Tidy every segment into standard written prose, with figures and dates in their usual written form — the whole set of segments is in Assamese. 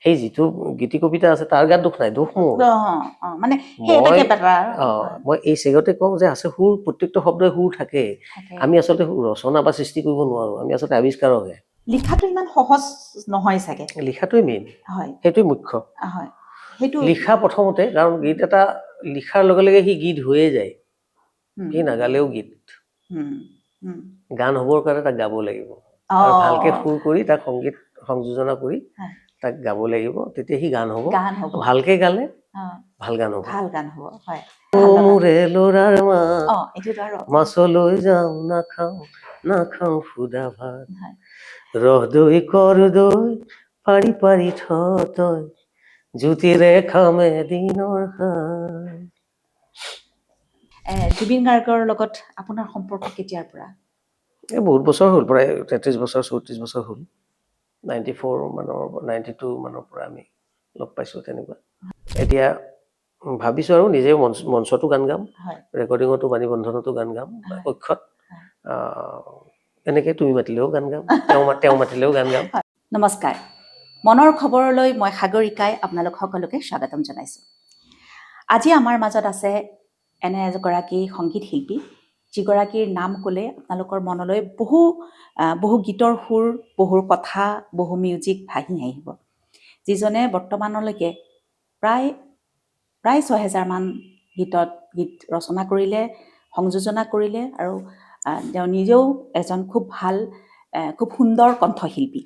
এই যিটো গীতি কবিতা আছে তাৰ গাত দুখ নাই, দুখ মোৰ মানে মই এই চেগতে কওঁ যে আছে সুৰ, প্ৰত্যেকটো শব্দই সুৰ থাকে। আমি আচলতে ৰচনা বা সৃষ্টি কৰিব নোৱাৰো, আমি আচলতে আৱিষ্কাৰকহে। লিখাটো ইমান সহজ নহয় চাগে। লিখাটোৱে মেইন, হয়, সেইটোৱে মুখ্য। হয়, সেইটো লিখা প্ৰথমতে, কাৰণ গীত এটা লিখাৰ লগে লগে সি গীত হৈয়ে যায়, সি নাগালেও গীত। গান হ'বৰ কাৰণে তাক গাব লাগিব, আৰু ভালকে সুৰ কৰি তাক সংগীত সংযোজনা কৰি তাক গাব লাগিব, তেতিয়া সি গান হ'ব। ভালকে গালে ভাল গান হ'ব। ভাল গান হ'ব, হয়। মোৰে ল'ৰাৰ মা মাছলৈ যাওঁ, নাখাওঁ সুদা ভাত, ৰহ দৈ কৰ দৈ পাৰি পাৰি থ তই, জুতিৰে খাম এদিনৰ হাত। জুবিন গাৰ্গৰ লগত আপোনাৰ সম্পৰ্ক কেতিয়াৰ পৰা? এই বহুত বছৰ হ'ল, প্ৰায় 33 বছৰ 34 বছৰ হ'ল। 94 মানৰ 92 মানৰ পৰা আমি লগ পাইছোঁ তেনেকুৱা। এতিয়া ভাবিছোঁ আৰু নিজে মঞ্চতো গান গাম, ৰেকৰ্ডিঙতো বাণীবন্ধনতো গান গাম, কক্ষত এনেকৈ তুমি মাতিলেও গান গাম, তেওঁ মাতিলেও গান গাম। নমস্কাৰ, মনৰ খবৰলৈ মই সাগৰিকাই আপোনালোক সকলোকে স্বাগতম জনাইছোঁ। আজি আমাৰ মাজত আছে এনে এগৰাকী সংগীত শিল্পী, যিগৰাকীৰ নাম ক'লে আপোনালোকৰ মনলৈ বহু গীতৰ সুৰ, বহু কথা, বহু মিউজিক ভাহি আহিব। যিজনে বৰ্তমানলৈকে প্ৰায় 6000 মান গীত ৰচনা কৰিলে, সংযোজনা কৰিলে, আৰু তেওঁ নিজেও এজন খুব সুন্দৰ কণ্ঠশিল্পী।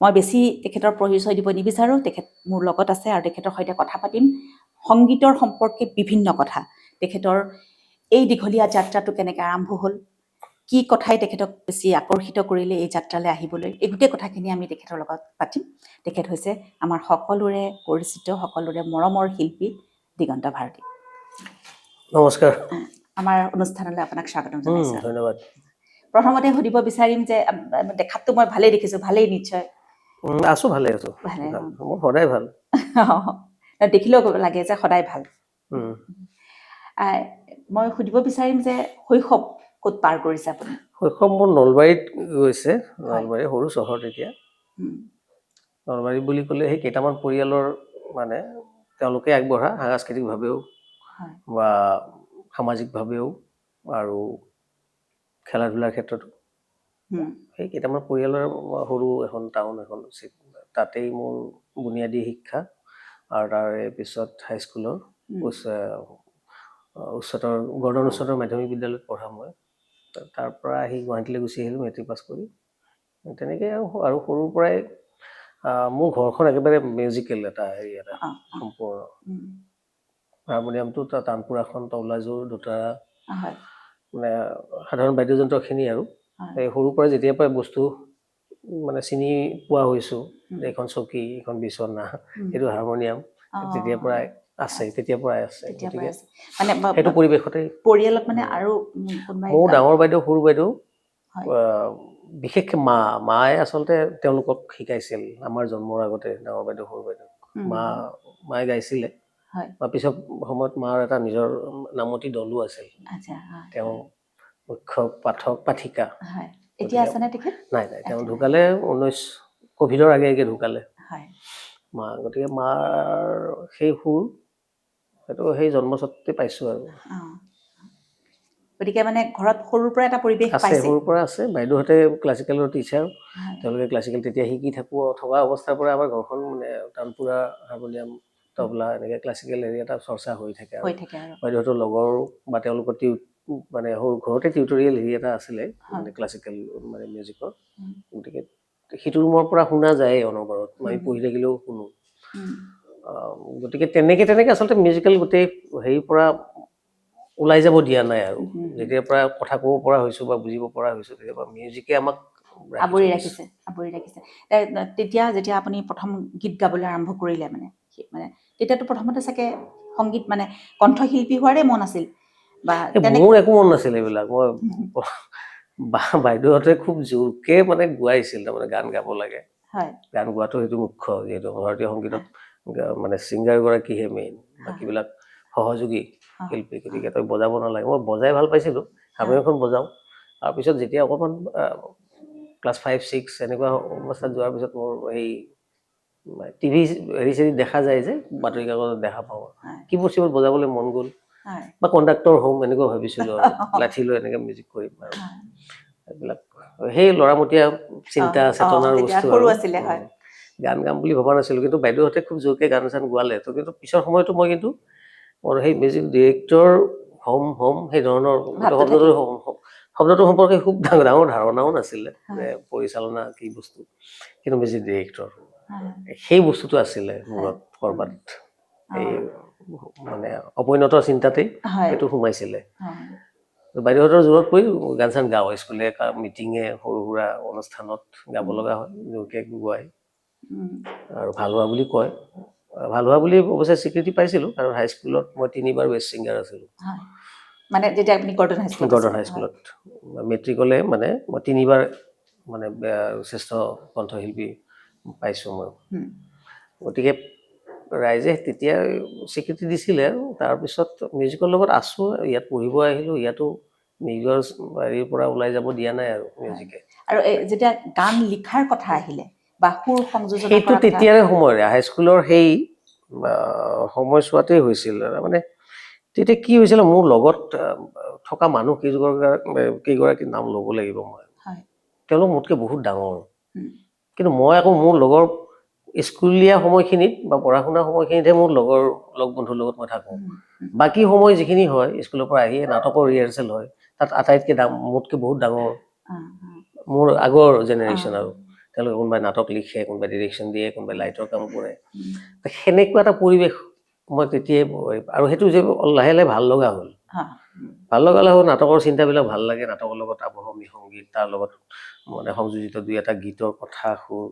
মই বেছি তেখেতৰ পৰিচয় দিব নিবিচাৰোঁ, তেখেত মোৰ লগত আছে আৰু তেখেতৰ সৈতে কথা পাতিম সংগীতৰ সম্পৰ্কে বিভিন্ন কথা। তেখেতৰ এই দীঘলীয়া যাত্ৰাটো কেনেকৈ আৰম্ভ হ'ল, কি কথাই তেখেতক বেছি আকৰ্ষিত কৰিলে এই যাত্ৰালৈ আহিবলৈ, এই গোটেই কথাখিনি আমি তেখেতৰ লগত পাতিম। তেখেত হৈছে আমাৰ সকলোৰে পৰিচিত, সকলোৰে মৰমৰ শিল্পী দিগন্ত ভাৰতী। নমস্কাৰ। আমাৰ অনুষ্ঠানলৈ আপোনাক স্বাগতম জনাইছোঁ। ধন্যবাদ। প্ৰথমতে সুধিব বিচাৰিম যে দেখাততো মই ভালেই দেখিছোঁ, ভালেই নিশ্চয়? আছোঁ, ভালে আছোঁ, মোৰ সদায় ভাল। দেখিলেও লাগে যে সদায় ভাল। মই সুধিব বিচাৰিম যে শৈশৱ ক'ত পাৰ কৰিছে আপুনি? শৈশৱ মোৰ নলবাৰীত গৈছে, নলবাৰী সৰু চহৰ তেতিয়া। নলবাৰী বুলি ক'লে সেই কেইটামান পৰিয়ালৰ মানে তেওঁলোকে আগবঢ়া সাংস্কৃতিকভাৱেও বা সামাজিকভাৱেও আৰু খেলা ধূলাৰ ক্ষেত্ৰতো। সেই কেইটামান পৰিয়ালৰ সৰু এখন টাউন এখন, তাতেই মোৰ বুনিয়াদী শিক্ষা, আৰু তাৰে পিছত হাইস্কুলৰ উচ্চতৰ গৰ্ডন উচ্চতৰ মাধ্যমিক বিদ্যালয়ত পঢ়া মই। তাৰ পৰা আহি গুৱাহাটীলৈ গুচি আহিলোঁ মেট্ৰিক পাছ কৰি। তেনেকৈ আৰু সৰুৰ পৰাই মোৰ ঘৰখন একেবাৰে মিউজিকেল এটা সম্পূৰ্ণ। হাৰমনিয়ামটো তানপুৰাখন, তবলাযোৰ, দোতাৰা, মানে সাধাৰণ বাদ্যযন্ত্ৰখিনি আৰু এই সৰুৰ পৰা যেতিয়াৰ পৰাই বস্তু মানে চিনি পোৱা হৈছোঁ, এইখন চকী, এইখন বিচনা, এইটো হাৰমনিয়াম, তেতিয়াৰ পৰাই আছে, গতিকে সেইটো পৰিৱেশতে পৰিয়ালত মানে আৰু মোৰ ডাঙৰ বাইদেউ, সৰু বাইদেউ, বিশেষকৈ মায়ে আচলতে তেওঁলোকক শিকাইছিল। আমাৰ জন্মৰ আগতে ডাঙৰ বাইদেউ, সৰু বাইদেউ, মায়ে গাইছিলে। পিছত সময়ত মাৰ এটা নিজৰ নামতি দলো আছিল, তেওঁ মুখ্য পাঠিকা। এতিয়া আছে নে তেখেত? নাই, তেওঁ ঢুকালে ক'ভিডৰ আগে আগে ঢুকালে মা। গতিকে মাৰ সেই সুৰ সেইটো সেই জন্মস্বত্বে পাইছোঁ আৰু। গতিকে মানে ঘৰত সৰুৰ পৰা এটা পৰিৱেশ আছে, সৰুৰ পৰা আছে। বাইদেউহঁতে ক্লাছিকেলৰ টিচাৰ, তেওঁলোকে ক্লাছিকেল তেতিয়া শিকি থকা অৱস্থাৰ পৰা আমাৰ ঘৰখন মানে তানপুৰা, হাৰমনিয়াম, তবলা এনেকৈ ক্লাছিকেল হেৰি এটা চৰ্চা হৈ থাকে আৰু বাইদেউহঁতৰ লগৰ বা তেওঁলোকৰ মানে সৰু ঘৰতে টিউটৰিয়েল হেৰি এটা আছিলে মানে ক্লাছিকেল মানে মিউজিকৰ। গতিকে সিটো ৰুমৰ পৰা শুনা যায় অনবৰত, আমি পঢ়ি থাকিলেও শুনো। গতিকে তেনেকৈ আচলতে মিউজিকেল গোটেই হেৰিৰ পৰা ওলাই যাব দিয়া নাই আৰু। যেতিয়াৰ পৰা কথা ক'ব পৰা হৈছোঁ বা বুজিব পৰা হৈছোঁ, তেতিয়াৰ পৰা মিউজিকে আমাক আৱৰি ৰাখিছে। তেতিয়া যেতিয়া আপুনি প্ৰথম গীত গাবলৈ আৰম্ভ কৰিলে মানে তেতিয়াতো প্ৰথমতে চাগে সংগীত মানে কণ্ঠশিল্পী হোৱাৰে মন আছিল বা? মোৰ একো মন নাছিল এইবিলাক। মই বাইদেউহঁতে খুব জোৰকে মানে গোৱাইছিল, তাৰমানে গান গাব লাগে, গান গোৱাটো সেইটো মুখ্য। যিহেতু ভাৰতীয় সংগীতত মানে ছিংগাৰগৰাকীহে মেইন, বাকীবিলাক সহযোগী শিল্পী। গতিকে তই বজাব নালাগে। মই বজাই ভাল পাইছিলোঁ, হাৰমনিয়ামখন বজাওঁ। তাৰপিছত যেতিয়া অকণমান ক্লাছ 5, 6 এনেকুৱা অৱস্থাত যোৱাৰ পিছত মোৰ সেই টিভি হেৰি চেৰি দেখা যায় যে বাতৰি কাকতত দেখা পাওঁ কিবোৰ্ড চিবোৰ্ড বজাবলৈ মন গ'ল বা কণ্ডাক্টৰ হ'ম এনেকুৱা ভাবিছিলোঁ আৰু লাঠি লৈ এনেকৈ মিউজিক কৰিম আৰু এইবিলাক সেই ল'ৰামতীয়া চিন্তা চেতনাৰ বস্তু গান গাম বুলি ভবা নাছিলোঁ কিন্তু বাইদেউহঁতে খুব জোৰকৈ গান চান গোৱালে তো কিন্তু পিছৰ সময়তো মই কিন্তু মোৰ সেই মিউজিক ডিৰেক্টৰ হ'ম সেই ধৰণৰ শব্দটোৰ সম্পৰ্কে খুব ডাঙৰ ধাৰণাও নাছিলে যে পৰিচালনা কি বস্তু কিন্তু মিউজিক ডিৰেক্টৰ সেই বস্তুটো আছিলে মূৰত ক'ৰবাত এই মানে অপৰিণত চিন্তাতেই সেইটো সোমাইছিলে বাইদেউহঁতৰ জোৰত পৰি গান চান গাওঁ স্কুলে মিটিঙে সৰু সুৰা অনুষ্ঠানত গাব লগা হয় জোৰকৈ গোৱাই আৰু ভাল হোৱা বুলি কয় ভাল হোৱা বুলি অৱশ্যে স্বীকৃতি পাইছিলোঁ কাৰণ হাইস্কুলত মই 3বাৰ বেষ্ট ছিংগাৰ আছিলোঁ মানে যেতিয়া আপুনি গৰ্ডন হাইস্কুলত মেট্ৰিকলে মানে মই 3বাৰ মানে শ্ৰেষ্ঠ কণ্ঠশিল্পী পাইছোঁ মই গতিকে ৰাইজে তেতিয়া স্বীকৃতি দিছিলে তাৰপিছত মিউজিকৰ লগত আছোঁ ইয়াত পঢ়িব আহিলোঁ ইয়াতো নিজৰ হেৰিৰ পৰা ওলাই যাব দিয়া নাই আৰু মিউজিকে আৰু যেতিয়া গান লিখাৰ কথা আহিলে বা সুৰ সংযোজন সেইটো তেতিয়াৰে সময়ৰে হাইস্কুলৰ সেই সময়ছোৱাতেই হৈছিল মানে তেতিয়া কি হৈছিলে মোৰ লগত থকা মানুহ কেইগৰাকী নাম ল'ব লাগিব মই তেওঁলোক মোতকৈ বহুত ডাঙৰ কিন্তু মই আকৌ মোৰ লগৰ স্কুলীয়া সময়খিনিত বা পঢ়া শুনা সময়খিনিতহে মোৰ লগ বন্ধুৰ লগত মই থাকোঁ বাকী সময় যিখিনি হয় স্কুলৰ পৰা আহি নাটকৰ ৰিহাৰ্চেল হয় তাত আটাইতকৈ মোতকৈ বহুত ডাঙৰ মোৰ আগৰ জেনেৰেশ্যন আৰু তেওঁলোকে কোনোবাই নাটক লিখে কোনোবাই ডিৰেকশ্যন দিয়ে কোনোবাই লাইটৰ কাম কৰে সেনেকুৱা এটা পৰিৱেশ মই তেতিয়াই আৰু সেইটো যে লাহে লাহে ভাল লগা হ'ল নাটকৰ চিন্তাবিলাক ভাল লাগে নাটকৰ লগত আৱহমী সংগীত তাৰ লগত মানে সংযোজিত দুই এটা গীতৰ কথা সুৰ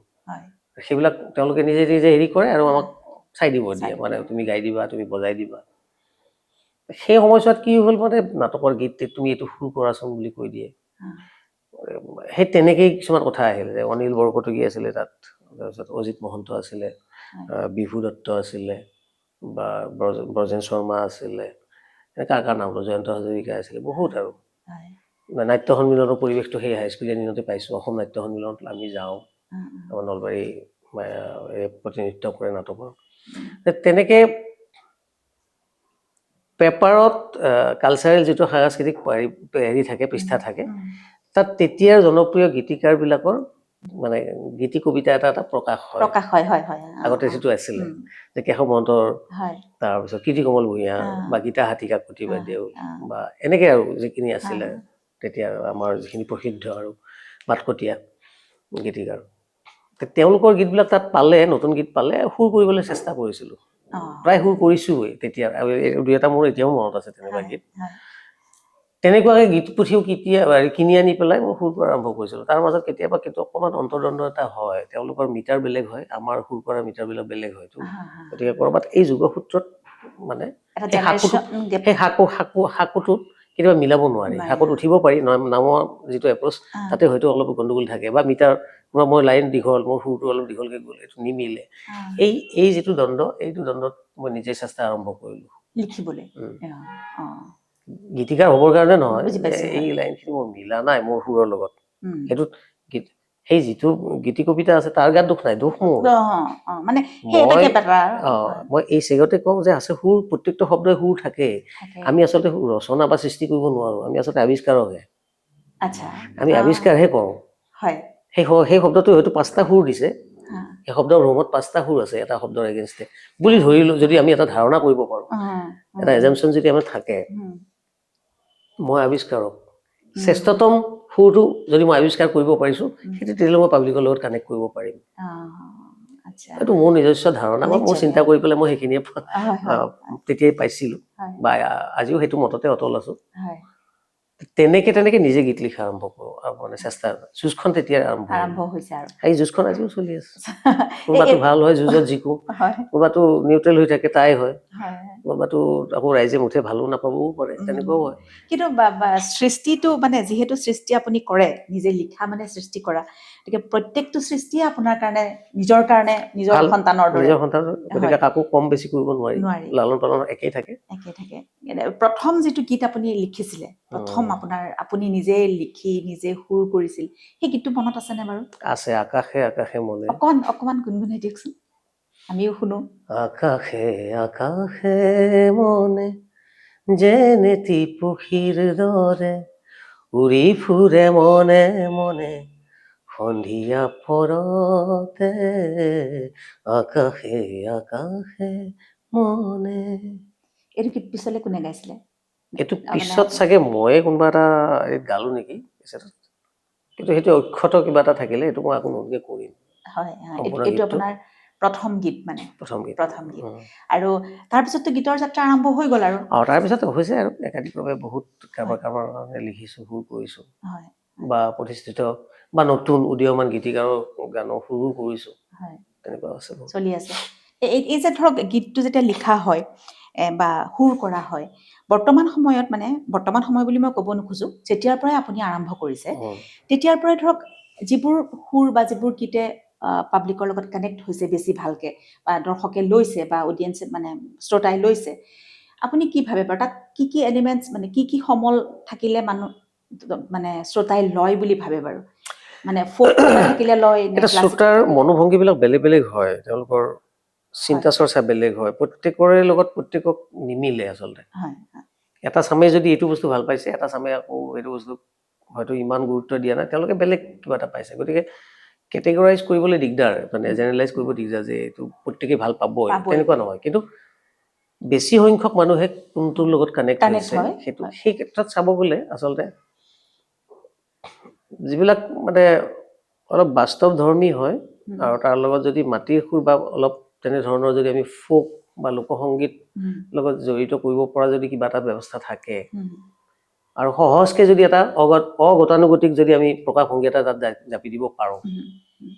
সেইবিলাক তেওঁলোকে নিজে নিজে হেৰি কৰে আৰু আমাক চাই দিব দিয়ে মানে তুমি গাই দিবা তুমি বজাই দিবা সেই সময়ছোৱাত কি হ'ল মানে নাটকৰ গীত তুমি এইটো সুৰ কৰাচোন বুলি কৈ দিয়ে সেই তেনেকেই কিছুমান কথা আহিল যে অনিল বৰকটকী আছিলে তাত তাৰপিছত অজিত মহন্ত আছিলে বিভু দত্ত আছিলে বা ব্ৰজেন শৰ্মা আছিলে কাৰ নাম জয়ন্ত হাজৰিকা আছিলে বহুত আৰু নাট্য সন্মিলনৰ পৰিৱেশটো সেই হাইস্কুলীয়া দিনতে পাইছোঁ অসম নাট্য সন্মিলনত আমি যাওঁ আমাৰ নলবাৰী প্ৰতিনিধিত্ব কৰে নাটকৰ তেনেকৈ পেপাৰত কালচাৰেল যিটো সাংস্কৃতিক হেৰি থাকে পৃষ্ঠা থাকে তাত তেতিয়াৰ জনপ্ৰিয় গীতিকাৰবিলাকৰ মানে গীতি কবিতা এটা প্ৰকাশ হয় আগতে যিটো আছিলে যে কেশৱ মহন্তৰ তাৰপিছত কীৰ্তিকমল ভূঞা বা গীতা হাতী কাকতি বাইদেউ বা এনেকৈ আৰু যিখিনি আছিলে তেতিয়া আমাৰ যিখিনি প্ৰসিদ্ধ আৰু বাটকটীয়া গীতিকাৰ তেওঁলোকৰ গীতবিলাক তাত পালে নতুন গীত পালে সুৰ কৰিবলৈ চেষ্টা কৰিছিলোঁ প্ৰায় সুৰ কৰিছোঁৱেই তেতিয়া আৰু দুই এটা মোৰ এতিয়াও মনত আছে তেনেকুৱা গীত তেনেকুৱাকৈ গীত পুথিও কিনি আনি পেলাই মই সুৰ কৰা আৰম্ভ কৰিছিলোঁ তাৰ মাজত কেতিয়াবা অকণমান অন্তৰ্দ্বন্দ্ব এটা হয় তেওঁলোকৰ মিটাৰ বেলেগ হয় আমাৰ সুৰ কৰা মিটাৰবিলাক বেলেগ হয়তো গতিকে ক'ৰবাত এই যোগসূত্ৰত মানে সেই সাঁকোটোত কেতিয়াবা মিলাব নোৱাৰি সাঁকোত উঠিব পাৰি নামৰ যিটো এপ্ৰ'চ তাতে হয়তো অলপ গণ্ডগোল থাকে বা মিটাৰ মই লাইন দীঘল মোৰ সুৰটো অলপ দীঘলকৈ গ'ল এইটো নিমিলে এই যিটো এইটো দ্বন্দ্বত মই নিজে চেষ্টা আৰম্ভ কৰিলোঁ লিখিবলৈ গীতিকাৰ হ'বৰ কাৰণে নহয় এই লাইনখিনি মোৰ মিলা নাই মোৰ সুৰৰ লগত সেইটোত সেই যিটো গীতি কবিতা আছে তাৰ গাত দুখ নাই দুখ মোৰ মই এই চেগতে কওঁ যে আছে সুৰ প্ৰত্যেকটো শব্দই সুৰ থাকে আমি আচলতে ৰচনা বা সৃষ্টি কৰিব নোৱাৰোঁ আমি আচলতে আৱিষ্কাৰকহে আমি আৱিষ্কাৰহে কৰোঁ সেই শব্দটো হয়তো 5টা সুৰ দিছে সেই শব্দৰ ৰুমত 5টা সুৰ আছে এটা শব্দৰ এগেইনষ্টে বুলি ধৰিলোঁ যদি আমি এটা ধাৰণা কৰিব পাৰোঁ এটা এজামশ্যন যদি আমাৰ থাকে মই আৱিষ্কাৰক শ্ৰেষ্ঠতম সুৰটো যদি মই আৱিষ্কাৰ কৰিব পাৰিছোঁ সেইটো তেতিয়াহ'লে মই পাব্লিকৰ লগত কানেক্ট কৰিব পাৰিম এইটো মোৰ নিজস্ব ধাৰণা বা মোৰ চিন্তা কৰি পেলাই মই সেইখিনিয়ে তেতিয়াই পাইছিলোঁ বা আজিও সেইটো মততে অটল আছোঁ তেনেকে নিজে গীত লিখা আৰম্ভ কৰোঁ আৰু মানে চেষ্টা যুঁজখন তেতিয়া আৰম্ভ হৈছে আৰু এই যুঁজখন আজিও চলি আছে কোনোবাটো ভাল হয় যুঁজত জিকো কোনোবাটো নিউট্ৰেল হৈ থাকে তাই হয় কোনোবাটো আকৌ ৰাইজে মুঠে ভালো নাপাবও পাৰে তেনেকুৱাও হয় কিন্তু সৃষ্টিটো মানে যিহেতু সৃষ্টি আপুনি কৰে নিজে লিখা মানে সৃষ্টি কৰা গতিকে প্ৰত্যেকটো সৃষ্টিয়ে আপোনাৰ কাৰণে নিজৰ সন্তানৰ দৰে গতিকে কাকো কম বেছি কৰিব নোৱাৰি লালন পালন একেই থাকে প্ৰথম যিটো গীত আপুনি লিখিছিলে প্ৰথম আপুনি নিজে লিখি নিজে সুৰ কৰিছিল সেই গীতটো মনত আছেনে বাৰু আছে আকাশে আকাশে মনে অকমান গুণগুণাই দিয়কচোন আমিও শুনো। আকাশে আকাশে মনে যেনেতি পক্ষীৰ দৰে উৰি ফুৰে মনে মনে সন্ধিয়া পৰতে আকাশে আকাশে মনে। এইটো কি পিছলে কোনে গাইছিলে? এইটো মানে পিছত চাগে ময়ে কোনোবা এটা গালো নেকি পিছত, কিন্তু সেইটো অক্ষত কিবা এটা থাকিলে এইটো মই আকৌ নতুনকে কৰিম। হয়, এইটো আপোনাৰ প্ৰথম গীত মানে প্ৰথম গীত। আৰু তাৰপিছততো গীতৰ যাত্ৰা আৰম্ভ হৈ গ'ল আৰু তাৰপিছত হৈছে আৰু একাধিকভাৱে বহুত কাৰোবাৰ কাৰণে লিখিছোঁ, সুৰ কৰিছোঁ বা প্ৰতিষ্ঠিত বা নতুন উদীয়মান গীতিকাৰৰ গানৰ সুৰো কৰিছোঁ, তেনেকুৱা আছে চলি আছে। এই যে ধৰক গীতটো যেতিয়া লিখা হয় বা সুৰ কৰা হয়, বৰ্তমান সময়ত মানে বৰ্তমান সময় বুলি মই ক'ব নোখোজো, যেতিয়াৰ পৰাই আপুনি আৰম্ভ কৰিছে তেতিয়াৰ পৰাই ধৰক যিবোৰ সুৰ বা যিবোৰ গীতে পাব্লিকৰ লগত কানেক্ট হৈছে বেছি ভালকে বা দৰ্শকে লৈছে বা অডিয়েঞ্চে মানে শ্ৰোতাই লৈছে, আপুনি কি ভাবে বাৰু তাত কি এলিমেণ্টছ মানে কি সমল থাকিলে মানুহ মানে শ্ৰোতাই লয় বুলি ভাবে বাৰু? মানে ফোক থাকিলে লয় নে এটা শ্ৰোতাৰ মনোভংগীবিলাক বেলেগ বেলেগ হয়, তেওঁলোকৰ চিন্তা চৰ্চা বেলেগ হয়, প্ৰত্যেকৰে লগত প্ৰত্যেকক নিমিলে আচলতে। এটা চামে যদি এইটো বস্তু ভাল পাইছে, এটা চামে আকৌ এইটো বস্তু হয়তো ইমান গুৰুত্ব দিয়া নাই, তেওঁলোকে বেলেগ কিবা এটা পাইছে। গতিকে কেটেগৰাইজ কৰিবলৈ দিগদাৰ, মানে জেনেৰেলাইজ কৰিব দিগদাৰ যে এইটো প্ৰত্যেকেই ভাল পাবই, তেনেকুৱা নহয়। কিন্তু বেছি সংখ্যক মানুহে কোনটোৰ লগত কানেক্ট হৈছে সেইটো সেই ক্ষেত্ৰত চাব গ'লে আচলতে যিবিলাক মানে অলপ বাস্তৱধৰ্মী হয় আৰু তাৰ লগত যদি মাটিৰ সুৰ বা অলপ তেনেধৰণৰ যদি আমি ফোক বা লোকসংগীত লগত জড়িত কৰিব পৰা যদি কিবা এটা ব্যৱস্থা থাকে আৰু সহজকে যদি এটা অগতানুগতিক যদি আমি প্ৰকাশভংগী এটা তাত জাপি দিব পাৰোঁ,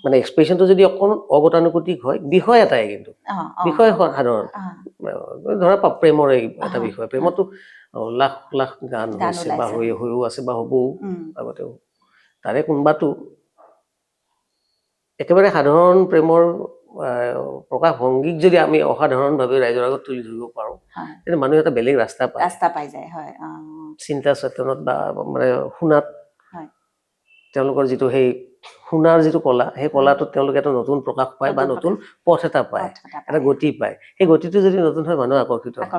মানে এক্সপ্ৰেশ্যনটো যদি অকণ অগতানুগতিক হয়, বিষয় এটাই কিন্তু বিষয় সাধাৰণ ধৰা প্ৰেমৰ এটা বিষয়, প্ৰেমতো লাখ লাখ গান হৈছে বা হৈও আছে বা হ'বও আগতেও, তাৰে কোনোবাটো একেবাৰে সাধাৰণ প্ৰেমৰ প্ৰকাশভংগীক যদি আমি অসাধাৰণভাৱে ৰাইজৰ আগত তুলি ধৰিব পাৰোঁ, তেতিয়া মানুহে এটা বেলেগ ৰাস্তা পাই যায় চিন্তা চেতনত বা মানে শুনাত। তেওঁলোকৰ যিটো সেই শুনাৰ যিটো কলা, সেই কলাটোত তেওঁলোকে এটা নতুন প্ৰকাশ পায় বা নতুন পথ এটা পায়, এটা গতি পায়। সেই গতিটো যদি নতুন হয়, মানুহ আকৰ্ষিত হয়।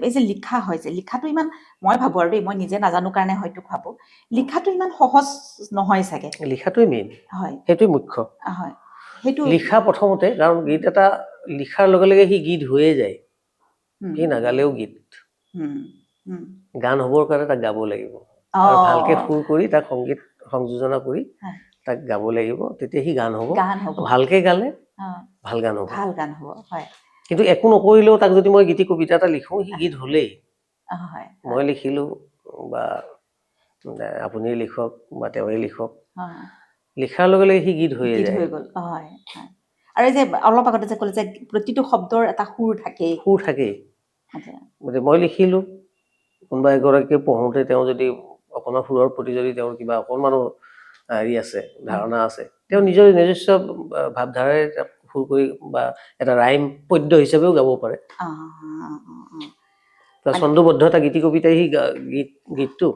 এই যে লিখা হয় যে লিখাটো ইমান, মই ভাবো আৰু দেই, মই নিজে নাজানো কাৰণে হয়তো ভাবো লিখাটো ইমান সহজ নহয় চাগে। লিখাটোৱে মেইন, সেইটোৱে মুখ্য। লিখা প্ৰথমতে, কাৰণ গীত এটা লিখাৰ লগে লগে সি গীত হৈয়ে যায়, সি নাগালেও গীত। গান হ'বৰ কাৰণে তাক গাব লাগিব আৰু ভালকে সুৰ কৰি তাক সংগীত সংযোজনা কৰি তাক গাব লাগিব, তেতিয়া সি গান হ'ব। ভালকে গালে ভাল গান হ'ব। কিন্তু একো নকৰিলেও তাক যদি মই গীতি কবিতা এটা লিখোঁ, সি গীত হ'লেই। মই লিখিলো বা আপুনি লিখক বা তেওঁৱে লিখক, লিখাৰ লগে লগে সি গীত হৈয়ে যায়। আৰু এই যে অলপ আগতে যে ক'লে যে প্ৰতিটো শব্দৰ এটা সুৰ থাকেই। গতিকে মই লিখিলো, কোনোবা এগৰাকীয়ে পঢ়োঁতে তেওঁ যদি অকণমান সুৰৰ প্ৰতি যদি তেওঁৰ কিবা অকণমানো হেৰি আছে, ধাৰণা আছে, তেওঁ নিজৰ নিজস্ব ভাৱধাৰাৰে সুৰ কৰি বা এটা ৰাইম পদ্য হিচাপেও গাব পাৰে। ছন্দবদ্ধতা গীতি কবিতাই সি গীতটো,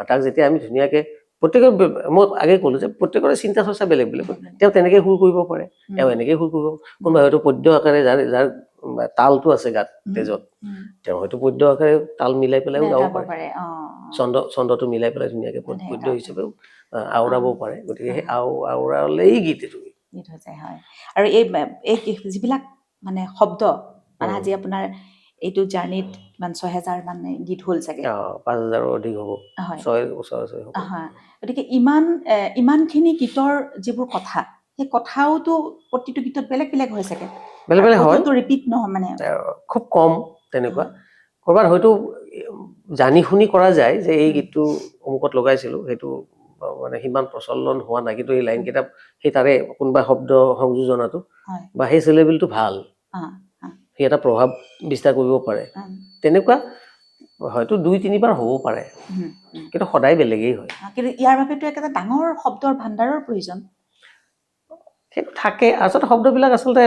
তাক যেতিয়া আমি ধুনীয়াকে প্ৰত্যেকৰ, মই আগে ক'লো যে প্ৰত্যেকৰে চিন্তা চৰ্চা বেলেগ বেলেগ, তেওঁ তেনেকে সুৰ কৰিব পাৰে, তেওঁ এনেকে সুৰ কৰিব, কোনোবা হয়তো পদ্য আকাৰে যাৰ তালটো আছে গাত তেজত, তেওঁ হয়তো পদ্য আকাৰে তাল মিলাই পেলাইও গাব পাৰে, ছন্দটো মিলাই পেলাই ধুনীয়াকে পদ্য হিচাপেও আওৰাব পাৰে। গতিকে সেই আওৰালেই গীত এইটো গীত হৈ যায়। আৰু এই যিবিলাক মানে শব্দ, মানে আজি আপোনাৰ এইটো জাৰ্নিত কিমান ৬,০০০ মানে গীত হ'ল চাগে, ৫,০০০ৰ অধিক হ'ব, ৬ ওচৰা-ওচৰি হ'ব। গতিকে ইমানখিনি গীতৰ যিবোৰ কথা, সেই কথাওতো প্ৰতিটো গীতত বেলেগ বেলেগ হয় চাগে, বেলেগ বেলেগ হয়, ৰিপিট নহয় মানে খুব কম তেনেকুৱা। ক'ৰবাত হয়তো জানি শুনি কৰা যায় যে এই গীতটো অমুকত লগাইছিলোঁ, সেইটো মানে সিমান প্ৰচলন হোৱা নাই, কিন্তু এই লাইনকেইটা সেই তাৰে কোনোবা শব্দ সংযোজনাটো বা সেই চিলেবেলটো ভাল, সি এটা প্ৰভাৱ বিস্তাৰ কৰিব পাৰে, তেনেকুৱা হয়তো ২-৩ বাৰ হ'ব পাৰে, কিন্তু সদায় বেলেগেই হয়। কিন্তু ইয়াৰ বাবেতো এটা ডাঙৰ শব্দৰ ভাণ্ডাৰৰ প্ৰয়োজন। সেইটো থাকে আচলতে, শব্দবিলাক আচলতে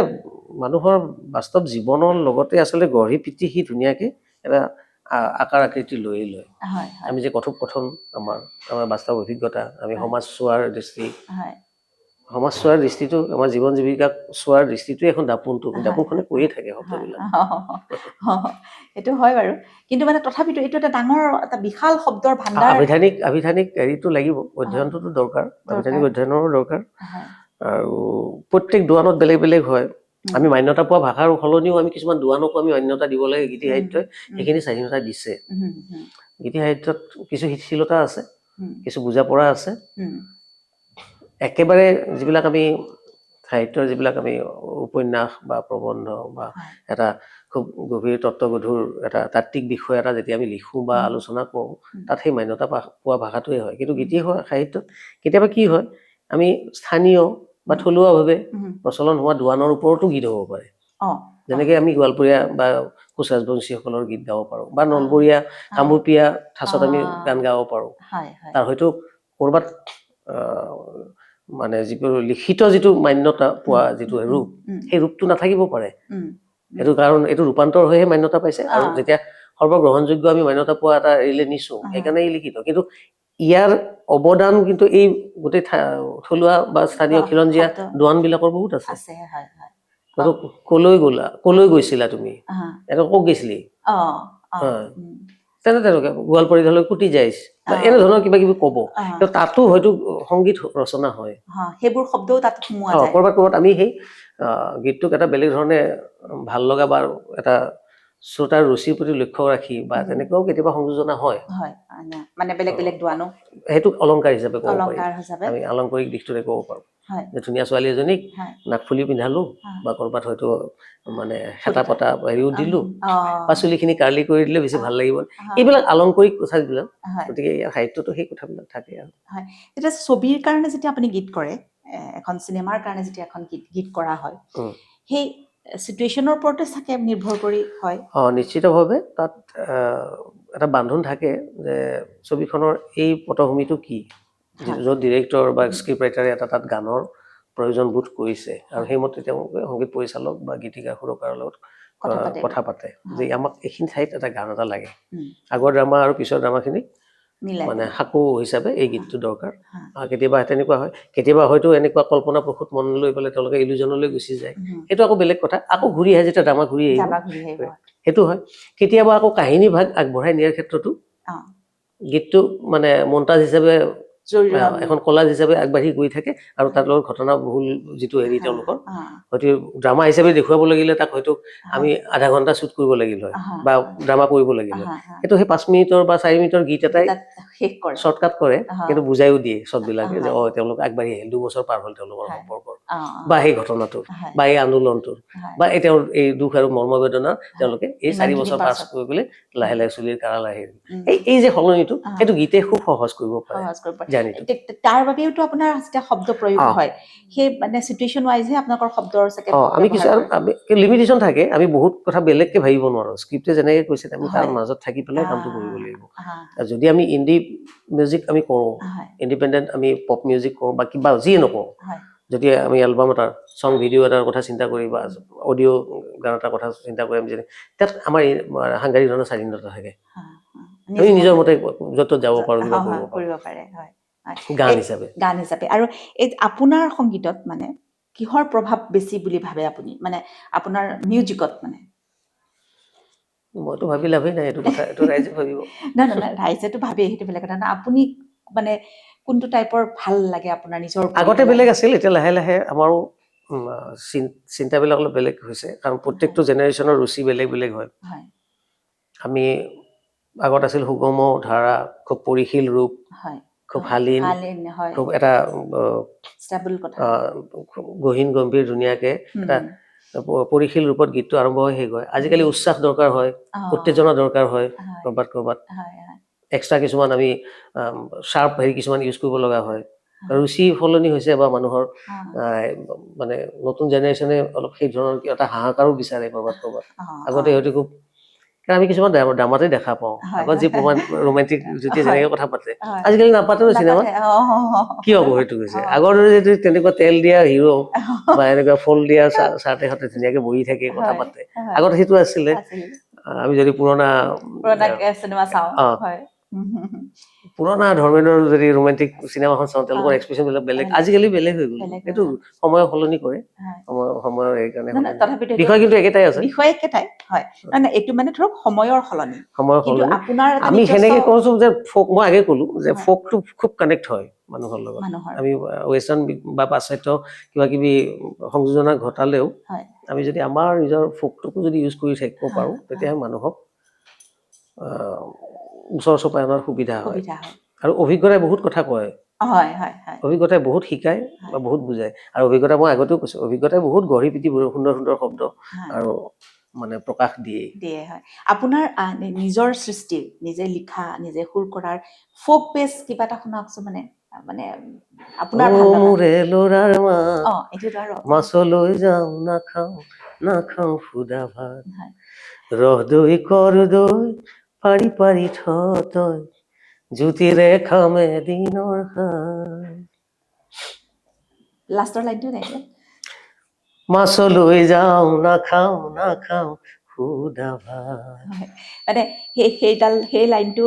মানুহৰ বাস্তৱ জীৱনৰ লগতে আচলতে গঢ়ি পিটি সি ধুনীয়াকে এটা আকাৰ আকৃতি লৈ লয়। আমি যে কথোপকথন, আমাৰ বাস্তৱ অভিজ্ঞতা, আমি সমাজ চোৱাৰ দৃষ্টি, সমাজ চোৱাৰ দৃষ্টিটো আমাৰ জীৱন জীৱিকাক চোৱাৰ দৃষ্টিটোৱে এখন দাপোনটো দাপোনখনে কৈয়ে থাকে শব্দবিলাক সেইটো হয় বাৰু কিন্তু মানে তথাপিতো এইটো এটা ডাঙৰ এটা বিশাল শব্দৰ ভাণ্ডাৰ আভিধানিক হেৰিটো লাগিব অধ্যয়নটোতো দৰকাৰ আভিধানিক অধ্যয়নৰো দৰকাৰ আৰু প্ৰত্যেক দোৱানত বেলেগ বেলেগ হয় আমি মান্যতা পোৱা ভাষাৰ সলনিও আমি কিছুমান দোৱানকো আমি মান্যতা দিব লাগে গীতি সাহিত্যই সেইখিনি স্বাধীনতা দিছে গীতি সাহিত্যত কিছু শিথিলতা আছে কিছু বুজা পৰা আছে একেবাৰে যিবিলাক আমি সাহিত্যৰ যিবিলাক আমি উপন্যাস বা প্ৰবন্ধ বা এটা খুব গভীৰ তত্ত্বগধুৰ এটা তাত্ত্বিক বিষয় এটা যেতিয়া আমি লিখোঁ বা আলোচনা কৰোঁ তাত সেই মান্যতা পোৱা ভাষাটোৱে হয় কিন্তু গীতি সাহিত্যত কেতিয়াবা কি হয় আমি স্থানীয় বা থলুৱাভাৱে প্ৰচলন হোৱা দোৱানৰ ওপৰতো গীত হ'ব পাৰে যেনেকৈ আমি গোৱালপৰীয়া বা কোচ ৰাজবংশীসকলৰ গীত গাব পাৰোঁ বা নলবৰীয়া কামৰূপীয়া ঠাচত আমি গান গাব পাৰোঁ তাৰ হয়তো ক'ৰবাত মানে যিটো লিখিত যিটো মান্যতা পোৱা যিটো ৰূপ সেই ৰূপটো নাথাকিব পাৰে এইটো কাৰণ এইটো ৰূপান্তৰ হৈহে মান্যতা পাইছে আৰু যেতিয়া সৰ্বগ্ৰহণযোগ্য আমি মান্যতা পোৱা এটা এৰিলে নিছোঁ সেইকাৰণে ই লিখিত কিন্তু ইয়াৰ অৱদান কিন্তু এই গোটেই থলুৱা বা স্থানীয় খিলঞ্জীয়া দোৱানবিলাকৰ বহুত আছে কলৈ গৈছিলা তুমি এটা ক'ত গৈছিলি তেনেকৈ গোৱালপৰীয়ালৈ কুটি যাইছ এনেধৰণৰ কিবা কিবি ক'ব কিন্তু তাতো হয়তো সংগীত ৰচনা হয় সেইবোৰ শব্দও তাত সোমোৱা যায় ক'ৰবাত ক'ৰবাত আমি সেই গীতটোক এটা বেলেগ ধৰণে ভাল লগা বা এটা শ্ৰোতাৰ ৰুচিৰ প্ৰতি লক্ষ্য ৰাখি বা তেনেকুৱাও কেতিয়াবা সংযোজনা হয় মানে বেলেগ বেলেগ দোৱানো সেইটো অলংকাৰ হিচাপে ক'ব পাৰি আমি আলংকাৰিক দিশটোৰে ক'ব পাৰোঁ যে ধুনীয়া ছোৱালী এজনীক নাকফুলি পিন্ধালো বা ক'ৰবাত হয়তো মানে হেতা পতা হেৰিও দিলোঁ বা চুলিখিনি কাৰ্লি কৰি দিলে বেছি ভাল লাগিব এইবিলাক আলংকাৰিক কথাবিলাক গতিকে ইয়াৰ সাহিত্যতো সেই কথাবিলাক থাকে আৰু এতিয়া ছবিৰ কাৰণে যেতিয়া আপুনি গীত কৰে এখন চিনেমাৰ কাৰণে যেতিয়া এখন গীত কৰা হয় সেই চিটুৱেশ্যনৰ ওপৰতে চাগে নিৰ্ভৰ কৰি হয় নিশ্চিতভাৱে তাত এটা বান্ধোন থাকে যে ছবিখনৰ এই পটভূমিটো কি য'ত ডিৰেক্টৰ বা স্ক্ৰিপ্ট ৰাইটাৰে এটা তাত গানৰ প্ৰয়োজন বোধ কৰিছে আৰু সেইমতে তেওঁলোকে সংগীত পৰিচালক বা গীতিকাৰ সুৰকাৰৰ লগত কথা পাতে যে আমাক এইখিনি ঠাইত এটা গান এটা লাগে আগৰ ড্ৰামা আৰু পিছৰ ড্ৰামাখিনি মানে সাঁকো হিচাপে এই গীতটো দৰকাৰ কেতিয়াবা তেনেকুৱা হয় কেতিয়াবা হয়তো এনেকুৱা কল্পনা প্ৰসূত মন লৈ পেলাই তেওঁলোকে ইলুজনলৈ গুচি যায় সেইটো আকৌ বেলেগ কথা আকৌ ঘূৰি আহে যেতিয়া ড্ৰামা ঘূৰি আহিব সেইটো হয় কেতিয়াবা আকৌ কাহিনী ভাগ আগবঢ়াই নিয়াৰ ক্ষেত্ৰতো গীতটো মানে মন্তাজ হিচাপে এখন কলাজ হিচাপে আগবাঢ়ি গৈ থাকে আৰু তাৰ লগত ঘটনা বহুল যিটো হেৰি তেওঁলোকৰ হয়তো ড্ৰামা হিচাপে দেখুৱাব লাগিলে তাক হয়তো আমি আধা ঘণ্টা শ্বুট কৰিব লাগিল হয় বা ড্ৰামা কৰিব লাগিল হয় সেইটো সেই 5 মিনিটৰ বা 4 মিনিটৰ গীত এটাই শ্বৰ্টকাট কৰে কিন্তু বুজাইও দিয়ে শ্বটবিলাকে যে তেওঁলোক আগবাঢ়ি আহিল 2 বছৰ পাৰ হ'ল তেওঁলোকৰ সম্পৰ্কৰ বা সেই ঘটনাটোৰ বা এই আন্দোলনটোৰ বা এই তেওঁৰ এই দুখ আৰু মৰ্মবেদনা তেওঁলোকে এই 4 বছৰ পাছ কৰিবলৈ লাহে লাহে চুলিৰ কাৰা লাহে এই যে সলনিটো সেইটো গীতে খুব সহজ কৰিব পাৰে তাৰ বাবেওতো আপোনাৰ যেতিয়া শব্দ প্ৰয়োগ হয় সেই মানে চিটুৱেশ্যন ৱাইজহে আপোনালোকৰ শব্দৰ চাগে আমি কিছু লিমিটেশ্যন থাকে আমি বহুত কথা বেলেগকে ভাবিব নোৱাৰো স্ক্ৰিপ্টে যেনেকৈ কৈছে আমি তাৰ মাজত থাকি পেলাই কামটো কৰিব লাগিব যদি আমি ইণ্ডি মিউজিক আমি কৰোঁ ইণ্ডিপেণ্ডেণ্ট আমি পপ মিউজিক কৰোঁ বা কিবা যিয়ে নকৰোঁ যদি আমি এলবাম এটাৰ চং ভিডিঅ' এটাৰ কথা চিন্তা কৰি বা অডিঅ' গান এটাৰ কথা চিন্তা কৰি আমি তাত আমাৰ সাংঘাতিক ধৰণৰ স্বাধীনতা থাকে আমি নিজৰ মতে য'ত যাব পাৰোঁ কিবা কৰিব পাৰে গান হিচাপে আৰু এই আপোনাৰ সংগীতত মানে কিহৰ প্ৰভাৱ বেছি বুলি ভাবে আপুনি মানে আপোনাৰ মিউজিকত মানে মইতো ভাবি লাভেই নাই এইটো কথা এইটো ৰাইজে ভাবিব নাই ৰাইজেতো ভাবে সেইটো বেলেগ কথা না আপুনি মানে কোনটো টাইপৰ ভাল লাগে আপোনাৰ নিজৰ আগতে বেলেগ আছিল এতিয়া লাহে লাহে আমাৰো চিন্তাবিলাক অলপ বেলেগ হৈছে কাৰণ প্ৰত্যেকটো জেনেৰেশ্যনৰ ৰুচি বেলেগ বেলেগ হয় আমি আগত আছিল সুগম ধাৰা খুব পৰিশীল ৰূপ খুব শালীন খুব এটা গহীন গম্ভীৰ ধুনীয়াকে এটা পৰিশীল ৰূপত গীতটো আৰম্ভ হৈ শেষ হয় আজিকালি উচ্ছ্বাস দৰকাৰ হয় উত্তেজনা দৰকাৰ হয় ক'ৰবাত এক্সট্ৰা কিছুমান আমি শ্বাৰ্প হেৰি কিছুমান ইউজ কৰিব লগা হয় ৰুচি সলনি হৈছে বা মানুহৰ মানে নতুন জেনেৰেশ্যনে অলপ সেই ধৰণৰ এটা হাহাকাৰো বিচাৰে ক'ৰবাত আগতে হয়তো খুব কাৰণ আমি কিছুমান ড্ৰামাতে দেখা পাওঁ আগত যি ৰোমান্টিক যেতিয়া যেনেকৈ কথা পাতে আজিকালি নাপাতে ন চিনেমা কিয় হ'ব সেইটো হৈছে আগৰ দৰে যদি তেনেকুৱা তেল দিয়া হিৰো বা এনেকুৱা ফল দিয়া চাৰ্টে হাতে ধুনীয়াকে বহি থাকে কথা পাতে আগত সেইটো আছিলে আমি যদি পুৰণা চিনেমা চাওঁ পুৰণা ধৰ্মেন্দ্ৰৰ যদি ৰোমান্টিক চিনেমাখন চাওঁ তেওঁলোকৰ এক্সপ্ৰেছনবিলাক বেলেগ আজিকালি বেলেগ হৈ গ'ল এইটো সময় সলনি কৰে সময়ৰ এই কাৰণে বিষয় কিন্তু একেটাই আছে বিষয় একেটাই হয় মানে এইটো মানে ধৰক সময়ৰ সলনি আপোনাৰ আমি সেনেকে কৈছো যে ফোক মই আগে ক'লো যে ফোকটো খুব কানেক্ট হয় মানুহৰ লগত আমি ৱেষ্টাৰ্ণ বা পাশ্চাত্য কিবা কিবি সংযোজনা ঘটালেও আমি যদি আমাৰ নিজৰ ফোকটোকো যদি ইউজ কৰি থাকিব পাৰোঁ তেতিয়াহে মানুহক ওচৰ চপাই অনাৰ সুবিধা হয় আৰু অভিজ্ঞতাই বহুত কথা কয় অভিজ্ঞতাই বহুত শিকায় বা বহুত বুজায় আৰু অভিজ্ঞতা মই আগতেও কৈছো অভিজ্ঞতাই বহুত গঢ়ি পিটি সুন্দৰ সুন্দৰ শব্দ আৰু মানে প্ৰকাশ দিয়ে হয় আপোনাৰ নিজৰ সৃষ্টি নিজে লিখা নিজে সুৰ কৰাৰ ফোক বেছ কিবা এটা শুনাওকচোন মানে মানে আপোনাৰ ভাল লগা মোৰে লৰাৰ মাছলৈ যাওঁ নাখাওঁ সুদা ভাত ৰহ দৈ কৰ দৈ পাৰি পাৰি থ তই জুতিৰে খামে দিনৰ লাষ্টৰ লাইনটো নাই মাছলৈ যাওঁ নাখাওঁ সুদা ভাত মানে সেই লাইনটো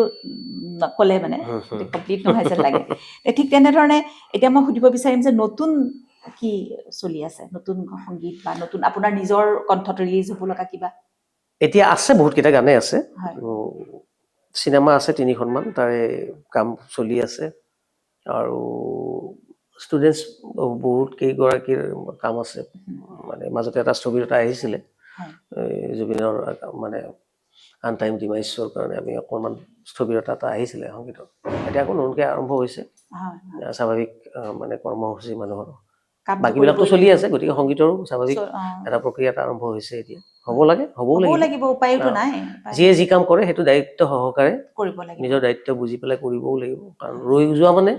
নকলে মানে কমপ্লিট নহয় যেন লাগে ঠিক তেনেধৰণে এতিয়া মই সুধিব বিচাৰিম যে নতুন কি চলি আছে নতুন সংগীত বা নতুন আপোনাৰ নিজৰ কণ্ঠত ৰিলিজ হ'ব লগা কিবা এতিয়া আছে বহুত কেইটা গানে আছে চিনেমা আছে 3খনমান তাৰে কাম চলি আছে আৰু ষ্টুডেণ্টছ বহুত কেইগৰাকীৰ কাম আছে মানে মাজতে এটা স্থবিৰতা আহিছিলে জুবিনৰ মানে আনটাইম ডিমাইছৰ কাৰণে আমি অকণমান স্থবিৰতা এটা আহিছিলে সংগীতৰ এতিয়া আকৌ নতুনকৈ আৰম্ভ হৈছে স্বাভাৱিক মানে কৰ্মসূচী মানুহৰ বাকীবিলাকতো চলি আছে গতিকে সংগীতৰো স্বাভাৱিক এটা প্ৰক্ৰিয়া এটা আৰম্ভ হৈছে এতিয়া হ'ব লাগে হ'বও লাগিব উপায়তো নাই যিয়ে যি কাম কৰে সেইটো দায়িত্ব সহকাৰে কৰিব লাগে নিজৰ দায়িত্ব বুজি পেলাই কৰিবও লাগিব কাৰণ ৰৈ যোৱা মানে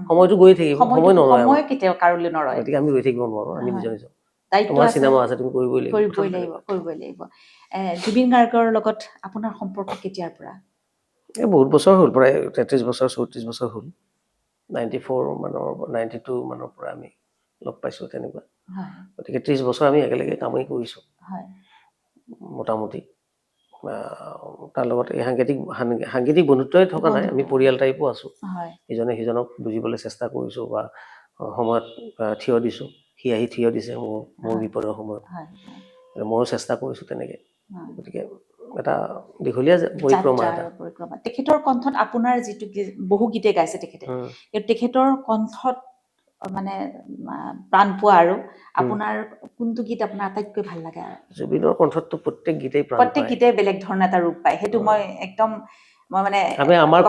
সময়টো গৈ থাকিব সময় নৰয় সময় কেতিয়াও কাৰোলৈ নৰয় গতিকে আমি ৰৈ থাকিব নোৱাৰো আমি নিজৰ তোমাৰ চিনেমা আছে তুমি কৰিবই লাগিব জুবিন গাৰ্গৰ লগত আপোনাৰ সম্পৰ্ক কেতিয়াৰ পৰা এই বহুত বছৰ হ'ল প্ৰায় 33 বছৰ 34 বছৰ হ'ল 94 মানৰ 92 মানৰ পৰা আমি লগ পাইছো তেনেকুৱা গতিকে 30 বছৰ আমি একেলগে কামেই কৰিছো মোটামুটি তাৰ লগত এই সাংগীতিক বন্ধুত্বই থকা নাই আমি পৰিয়াল টাইপো আছো ইজনে সিজনক বুজিবলৈ চেষ্টা কৰিছো বা সময়ত থিয় দিছো সি আহি থিয় দিছে মোৰ বিপদৰ সময়ত ময়ো চেষ্টা কৰিছো তেনেকে গতিকে এটা দীঘলীয়া পৰিক্ৰমা তেখেতৰ কণ্ঠত আপোনাৰ যিটো বহু গীতে গাইছে তেখেতৰ কণ্ঠত মানে প্ৰাণ পোৱা আৰু আপোনাৰ কোনটো গীত আপোনাৰ আটাইতকৈ ভাল লাগে জুবিনৰ কণ্ঠতটো প্ৰত্যেক গীতে বেলেগ ধৰণৰ এটা ৰূপ পায় সেইটো মই একদম মই মানে আমাৰ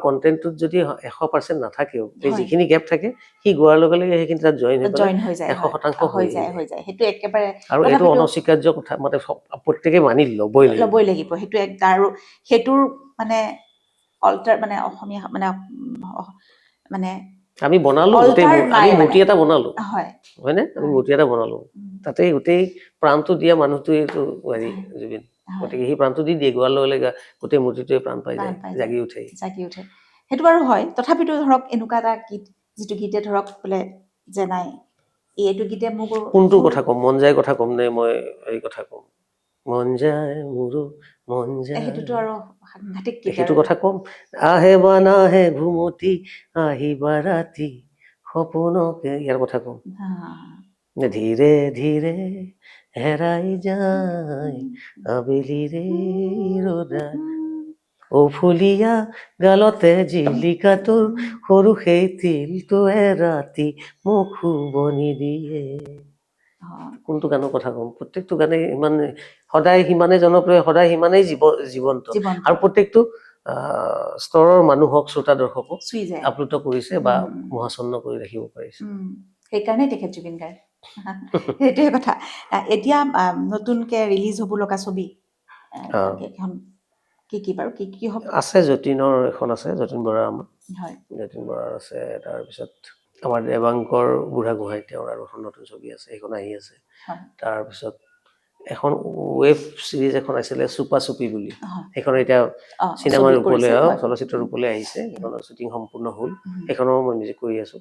কণ্টেণ্টটোত যদি 100% নাথাকেও যিখিনি গেপ থাকে সি গোৱাৰ লগে লগে সেইখিনি তাত জইন হৈ যায় 100% হৈ যায় সেইটো একেবাৰে আৰু এইটো অনস্বীকাৰ্য কথা মানে প্ৰত্যেকে মানি ল'বই লাগিব সেইটো আৰু সেইটোৰ মানে অল্টাৰ মানে অসমীয়া মানে আমি বনালো আমি মূৰ্তি এটা বনালো হয়নে আমি মূৰ্তি এটা বনালো তাতে গোটেই প্ৰাণটো দিয়া মানুহটোৱেইটো জুবিন গতিকে সেই প্ৰাণটো দি দিয়ে গোৱাৰ লগে লগে গোটেই মূৰ্তিটোৱে প্ৰাণ পাই যায় জাগি উঠে সেইটো বাৰু হয় তথাপিতো ধৰক এনেকুৱা এটা গীত যিটো গীতে ধৰক বোলে যে নাই এইটো গীতে মোক কোনটো কথা কম মন যায় কথা কম নে মই এই কথা কম মন যায় মোৰো মন যায় সেইটোতো আৰু সাংঘাতিক সেইটো কথা কম আহে বা নাহে ঘুমতি আহিবা ৰাতি সপোনকে ইয়াৰ কথা কম ধীৰে ধীৰে হেৰাই যায় আবেলিৰে ৰ'দা ও ফুলীয়া গালতে জিলিকাটোৰ সৰু সেই তিলটোৱে ৰাতি মোক শুবনি দিয়ে কোনটো গানৰ কথা কম প্ৰত্যেকটো গানে ইমান সদায় সিমানে জনপ্ৰিয় সদায় সিমানেই জীৱন্ত আৰু প্ৰত্যেকটো স্তৰৰ মানুহক শ্ৰোতা দৰ্শকক আপ্লুত কৰিছে বা মোহাচন্ন কৰি ৰাখিব পাৰিছে সেইকাৰণে তেখেত জুবিন গাৰ্গ সেইটোৱে কথা এতিয়া নতুনকে ৰিলিজ হ'ব লগা ছবি কি বাৰু কি হ'ব আছে যতীনৰ এখন আছে যতীন বৰা আমাৰ যতীন বৰাৰ আছে তাৰপিছত আমাৰ দেৱাংকৰ বুঢ়াগোহাঁই তেওঁৰ আৰু এখন নতুন ছবি আছে সেইখন আহি আছে তাৰপিছত এখন ৱেব চিৰিজ এখন আছিলে চুপা চুপি বুলি সেইখন এতিয়া চিনেমাৰ ৰূপলৈ চলচ্চিত্ৰৰ ৰূপলৈ আহিছে সেইখনৰ শ্বুটিং সম্পূৰ্ণ হ'ল সেইখনো মই নিজে কৰি আছো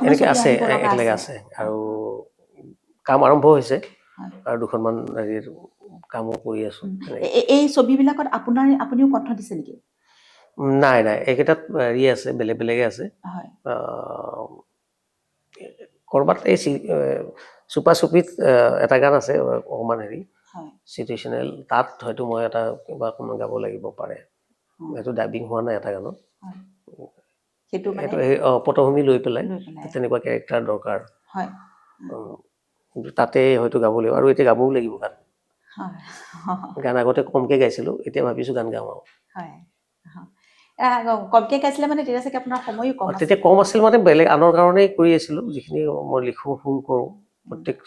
এনেকে আছে একেলগে আছে আৰু কাম আৰম্ভ হৈছে আৰু দুখনমান কামো কৰি আছো এই ছবিবিলাকত আপুনিও কণ্ঠ দিছে নেকি? নাই নাই এইকেইটাত হেৰি আছে বেলেগ বেলেগে আছে হয় কৰবাত এই চুপা চুপিত এটা গান আছে অকমান হেৰি হয় চিটুৱেশ্যনেল তাত হয়তো মই এটা কিবা অকণমান গাব লাগিব পাৰে সেইটো ডাবিং হোৱা নাই এটা গানত হয় সেইটো মানে সেইটো সেই পটভূমি লৈ পেলাই লৈ পেলাই তেনেকুৱা কেৰেক্টাৰ দৰকাৰ হয় কিন্তু তাতে হয়তো গাব লাগিব আৰু এতিয়া গাবও লাগিব গান হয় গান আগতে কমকে গাইছিলো এতিয়া ভাবিছো গান গাওঁ আৰু হয় কমকে গাইছিলে মানে তেতিয়া চাগে আপোনাৰ সময়ো কম আছিল তেতিয়া কম আছিল মানে বেলেগ আনৰ কাৰণেই কৰি আছিলো যিখিনি মই লিখো সুৰ কৰোঁ প্ৰত্যেক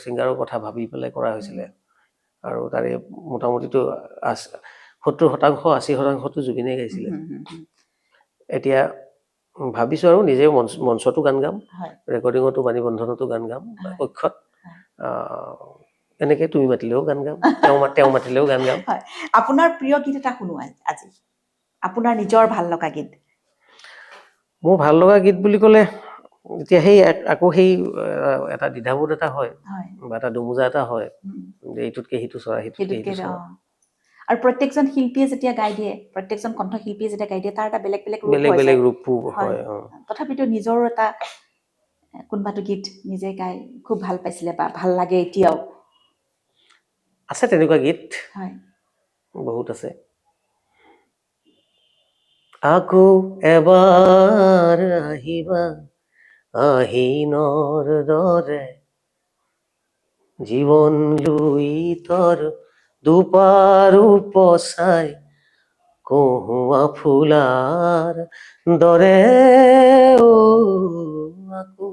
ছিংগাৰৰ কথা ভাবি পেলাই কৰা হৈছিলে আৰু তাৰে মোটামুটিতো 70% 80%টো জুবিনে গাইছিলে এতিয়া ভাবিছো আৰু নিজে মঞ্চতো গান গাম ৰেকৰ্ডিঙতো বাণী বন্ধনতো গান গাম কক্ষত এনেকে তুমি মাতিলেও গান গাম তেওঁ মাতিলেও গান গাম আপোনাৰ প্ৰিয় গীত এটা শুনো আজি আপোনাৰ নিজৰ ভাল লগা গীত মোৰ ভাল লগা গীত বুলি ক'লে এতিয়া সেই আকৌ সেই এটা দ্বিধাবোধ এটা হয় বা এটা দুমোজা এটা হয় যে এইটোতকে সিটো চৰা সিটোতকে সিটো চৰা আৰু প্ৰত্যেকজন শিল্পীয়ে যেতিয়া গাই দিয়ে প্ৰত্যেকজন কণ্ঠশিল্পীয়ে যেতিয়া গাই দিয়ে তাৰ এটা বেলেগ বেলেগ বেলেগ ৰূপো হয় তথাপিতো নিজৰ এটা কোনোবাটো গীত নিজে গাই খুব ভাল পাইছিলে বা ভাল লাগে এতিয়াও আছে তেনেকুৱা গীত হয় বহুত আছে আকৌ এবাৰ আহিবা আহিনৰ দৰে জীৱন লৈ তৰ দুপাৰো পচাই কহুৱা ফুলাৰ দৰে আকৌ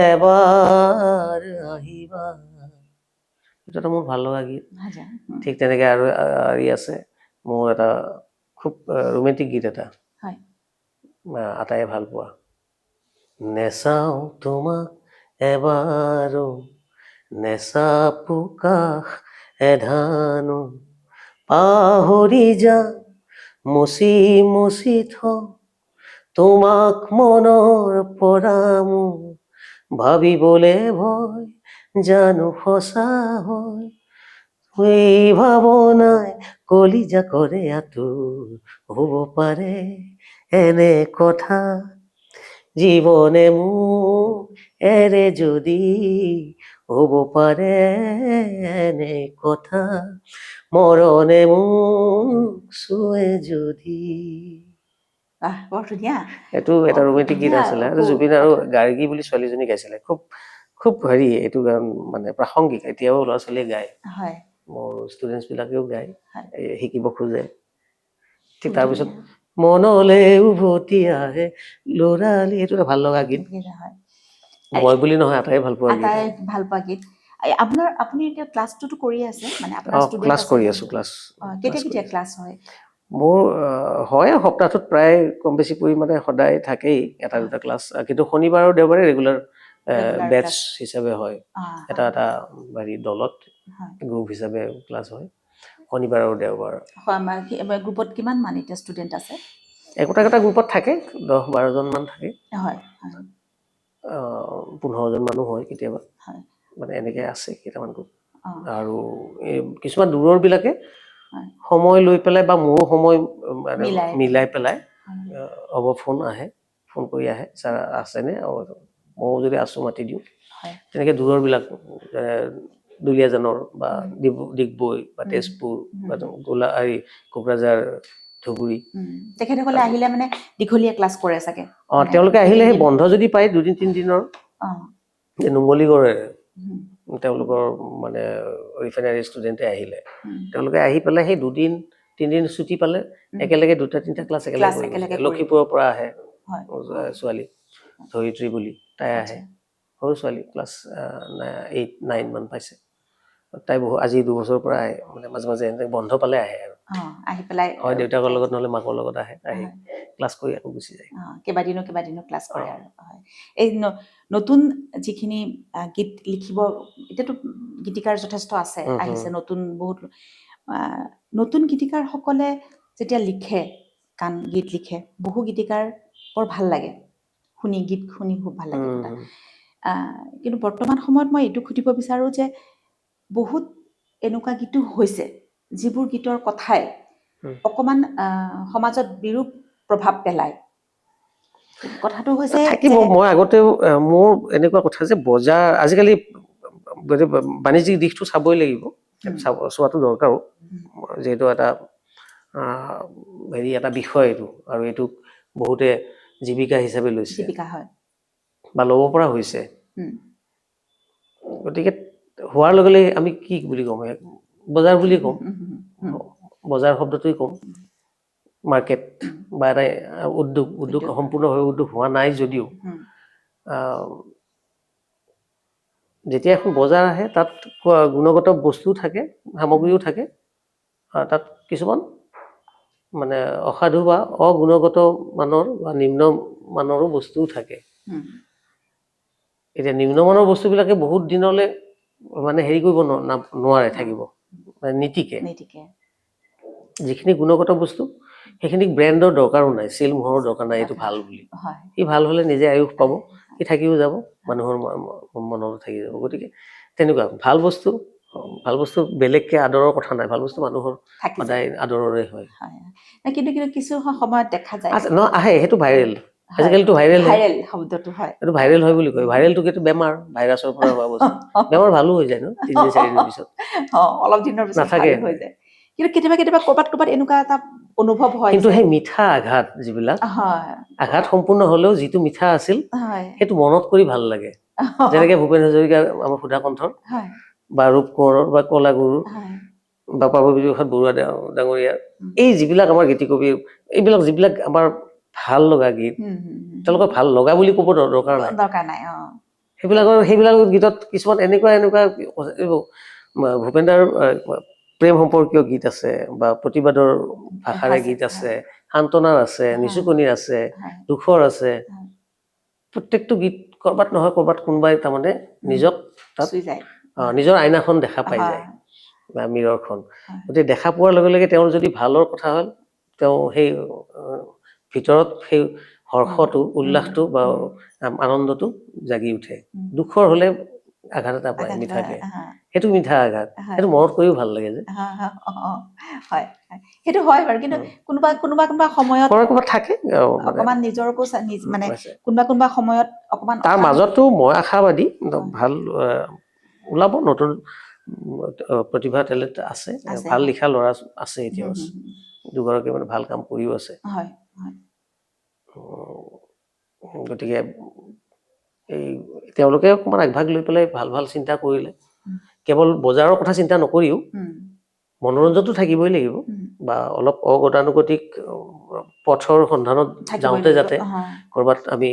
এবাৰ আহিবা এইটো এটা মোৰ ভাল লগা গীত ঠিক তেনেকে আৰু হেৰি আছে মোৰ এটা খুব ৰোমেণ্টিক গীত এটা আটাইয়ে ভাল পোৱা নেচাও তোমাক এবাৰো নেচাপো কাষ এধানো পাহৰি যা মুচি মুচি থওঁ তোমাক মনৰ পৰা মোৰ ভাবিবলে ভয় জানো সঁচা হয় এই ভাৱনাই কলিজা কৰে আতুৰ হ'ব পাৰে এনে কথা জীৱনে মোক এৰে যদি হ'ব পাৰে এনে কথা মৰণে মোক চুৱে যদি বৰ ধুনীয়া এইটো এটা ৰোমেণ্টিক গীত আছিলে আৰু জুবিন আৰু গাৰ্গী বুলি ছোৱালীজনী গাইছিলে খুব খুব হেৰি এইটো গান মানে প্ৰাসংগিক এতিয়াও ল'ৰা ছোৱালীয়ে গায় মোৰ ষ্টুডেণ্টছ বিলাকেও গায় শিকিব খোজে ঠিক তাৰপিছত মনলে উভতি আহে ল'ৰালি এইটো এটা ভাল লগা গীত মই বুলি নহয় আটাইয়ে ভাল পোৱা গীত আপুনি এতিয়া ক্লাছ 2 টো কৰি আছে মানে আপোনাৰ ষ্টুডেন্ট ক্লাছ আছে কৰি আছো ক্লাছ কেতিয়া ক্লাছ হয় মোৰ হয় সপ্তাহটোত প্ৰায় কম বেছি পৰিমাণে সদায় থাকেই এটা দুটা ক্লাছ কিন্তু শনিবাৰ আৰু দেওবাৰে ৰেগুলাৰ বেটছ হিচাপে হয় এটা এটা হেৰি দলত গ্ৰুপ হিচাপে ক্লাছ হয় শনিবাৰ আৰু দেওবাৰ গ্ৰুপত কিমান মান এতিয়া ষ্টুডেন্ট আছে একোটা একোটা গ্ৰুপত থাকে 10-12জন মান থাকে 15জন মানুহ হয় কেতিয়াবা মানে এনেকে আছে কেইটামান গ্ৰুপ আৰু কিছুমান দূৰৰ বিলাকে সময় লৈ পেলাই বা মোৰো সময় মানে মিলাই পেলাই হ'ব ফোন কৰি আহে ছাৰ আছেনে ময়ো যদি আছো মাতি দিওঁ তেনেকে দূৰৰ বিলাক দুলীয়াজানৰ বা ডিগবৈ বা তেজপুৰ বা কোকৰাঝাৰ ধুবুৰী তেখেতসকলে আহিলে মানে দীঘলীয়া ক্লাছ কৰে চাগে তেওঁলোকে আহিলে সেই বন্ধ যদি পায় 2-3 দিনৰ নুমলীগড়ে তেওঁলোকৰ মানে ৰিফাইনাৰী ষ্টুডেণ্টে আহিলে তেওঁলোকে আহি পেলাই সেই 2-3 দিন ছুটি পালে একেলগে 2-3টা ক্লাছ একেলগে লক্ষীপুৰৰ পৰা আহে ছোৱালী ধৰিত্ৰী বুলি তাই আহে সৰু ছোৱালী ক্লাছ 8-9 মান পাইছে তাই আজি 2 বছৰৰ পৰা আহে মানে মাজে মাজে বন্ধ পালে আহে আৰু আহি পেলাই হয় দেউতাকৰ লগত নহলে মাকৰ লগত আহে ক্লাছ কৰি আকৌ গুচি যায় কেইবাদিনো ক্লাছ কৰে আৰু এই নতুন যিখিনি গীত লিখিব এতিয়াতো গীতিকাৰ যথেষ্ট আছে আহিছে নতুন বহুত নতুন গীতিকাৰসকলে যেতিয়া লিখে গীত লিখে বহু গীতিকাৰ বৰ ভাল লাগে গীত শুনি খুব ভাল লাগে কিন্তু বৰ্তমান সময়ত মই এইটো সুধিব বিচাৰোঁ যে বহুত এনেকুৱা গীতো হৈছে যিবোৰ গীতৰ কথাই অকমান সমাজত বিৰূপ প্ৰভাৱ পেলায় কথাটো হৈছে থাকিব মই আগতে মোৰ এনেকুৱা কথা যে বজাৰ আজিকালি বাণিজ্যিক দিশটো চাবই লাগিব চোৱাটো দৰকাৰো যিহেতু এটা হেৰি এটা বিষয় এইটো আৰু এইটোক বহুতে জীৱিকা হিচাপে লৈছে জীৱিকা হয় বা ল'ব পৰা হৈছে গতিকে হোৱাৰ লগে লগে আমি কি বুলি ক'ম বজাৰ বুলি ক'ম বজাৰ শব্দটোৱে ক'ম মাৰ্কেট বা এটা উদ্যোগ সম্পূৰ্ণভাৱে উদ্যোগ হোৱা নাই যদিও যেতিয়া এখন বজাৰ আহে তাত গুণগত বস্তু থাকে সামগ্ৰীও থাকে তাত কিছুমান মানে অসাধু বা অগুণগত মানৰ বা নিম্ন মানৰো বস্তুও থাকে এতিয়া নিম্নমানৰ বস্তুবিলাকে বহুত দিনলৈ মানে হেৰি কৰিব নোৱাৰে থাকিব মানে নীতিকে যিখিনি গুণগত বস্তু সেইখিনিক ব্ৰেণ্ডৰ দৰকাৰো নাই চেল মোহৰৰ দৰকাৰ নাই এইটো ভাল বুলি সি ভাল হ'লে নিজে আয়ুস পাব সি থাকিও যাব মানুহৰ মনত থাকি যাব গতিকে তেনেকুৱা ভাল বস্তু বেলেগকে আদৰৰ কথা নাই ভাল বস্তু মানুহৰ সদায় আদৰৰে হয় কিন্তু কিছু সময়ত দেখা যায় আহে সেইটো ভাইৰেল আজিকালিতো ভাইৰেল শব্দটো হয় এইটো ভাইৰেল হয় বুলি কয় ভাইৰেলটোকে বেমাৰ ভাইৰাছৰ পৰা হোৱা বস্তু বেমাৰ ভালো হৈ যায় ন 3-4 দিনৰ পিছত অলপ দিনৰ পিছত নাথাকে হৈ যায় কিন্তু কেতিয়াবা ক'ৰবাত এনেকুৱা এটা অনুভৱ হয় কিন্তু সেই মিঠা আঘাত যিবিলাক আঘাত সম্পূৰ্ণ হলেও যিটো মিঠা আছিল সেইটো মনত কৰি ভাল লাগে যেনেকে ভূপেন হাজৰিকা আমাৰ সুধা কণ্ঠৰ বা ৰূপ কোঁৱৰৰ বা কলাগুৰুৰ বা পাৰ্বতীপ্ৰসাদ বৰুৱা ডাঙৰীয়াৰ এই যিবিলাক আমাৰ গীতি কবি এইবিলাক যিবিলাক আমাৰ ভাল লগা গীত তেওঁলোকৰ ভাল লগা বুলি ক'ব দৰকাৰ নাই সেইবিলাকৰ গীতত কিছুমান এনেকুৱা ভূপেন্দ্ৰৰ প্ৰেম সম্পৰ্কীয় গীত আছে বা প্ৰতিবাদৰ ভাষাৰে গীত আছে সান্তনাৰ আছে নিচুকনিৰ আছে দুখৰ আছে প্ৰত্যেকটো গীত কৰবাত নহয় কৰবাত কোনোবাই তাৰমানে নিজক তাত নিজৰ আইনাখন দেখা পাই যায় বা মিৰৰখন গতিকে দেখা পোৱাৰ লগে লগে তেওঁৰ যদি ভালৰ কথা হ'ল তেওঁ সেই ভিতৰত সেই হৰ্ষটো উল্লাসটো বা আনন্দটো জাগি উঠে দুখৰ হলে আঘাত এটা পায় মিঠাকে সেইটো মিঠা আঘাত সেইটো মনত কৰিও ভাল লাগে যে সেইটো হয় বাৰু কিন্তু কোনোবা সময়ত ক'ৰবাত থাকে অকমান নিজৰকো মানে কোনোবা সময়ত অকমান তাৰ মাজতো মই আশাবাদী ভাল ওলাব নতুন প্ৰতিভা টেলেণ্ট আছে ভাল লিখা ল'ৰা আছে এতিয়াও দুগৰাকী মানে ভাল কাম কৰিও আছে গতিকে এই তেওঁলোকে অকণমান আগভাগ লৈ পেলাই ভাল ভাল চিন্তা কৰিলে কেৱল বজাৰৰ কথা চিন্তা নকৰিও মনোৰঞ্জনটো থাকিবই লাগিব বা অলপ অগতানুগতিক পথৰ সন্ধানত যাওঁতে যাতে ক'ৰবাত আমি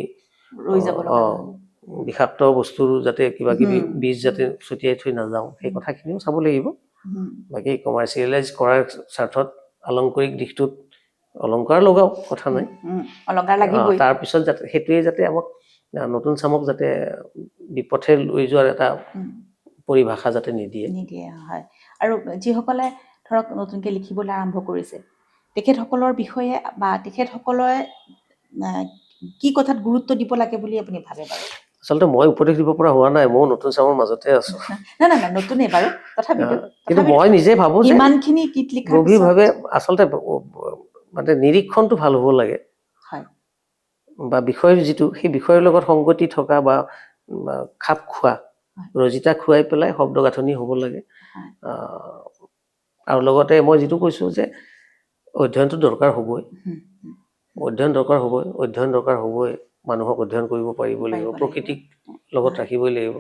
বিষাক্ত বস্তুৰ যাতে কিবা কিবি বীজ যাতে ছটিয়াই থৈ নাযাওঁ সেই কথাখিনিও চাব লাগিব বাকী কমাৰ্চিয়েলাইজ কৰাৰ স্বাৰ্থত আলংকাৰিক দিশটোত অলংকাৰ লগাও কথা নাই তাৰপিছত যাতে সেইটোৱে যাতে আমাক নতুন চামক যাতে বিপথে লৈ যোৱাৰ এটা পৰিভাষা যাতে নিদিয়ে হয় আৰু যিসকলে ধৰক নতুনকৈ লিখিবলৈ আৰম্ভ কৰিছে তেখেতসকলৰ বিষয়ে বা তেখেতসকলে কি কথাত গুৰুত্ব দিব লাগে বুলি আপুনি ভাবে বাৰু আচলতে মই উপদেশ দিব পৰা হোৱা নাই মই নতুন চামৰ মাজতে আছো না নতুনেই বাৰু তথাপিতো কিন্তু মই নিজে ভাবো যে ইমানখিনি গীত লিখাৰ গভীৰভাৱে আচলতে মানে নিৰীক্ষণটো ভাল হ'ব লাগে বা বিষয়ৰ যিটো সেই বিষয়ৰ লগত সংগতি থকা বা খাপ খোৱা ৰজিতা খুৱাই পেলাই শব্দ গাঁথনি হ'ব লাগে আৰু লগতে মই যিটো কৈছো যে অধ্যয়নটো দৰকাৰ হ'বই অধ্যয়ন দৰকাৰ হ'বই মানুহক অধ্যয়ন কৰিব পাৰিব লাগিব প্ৰকৃতিক লগত ৰাখিবই লাগিব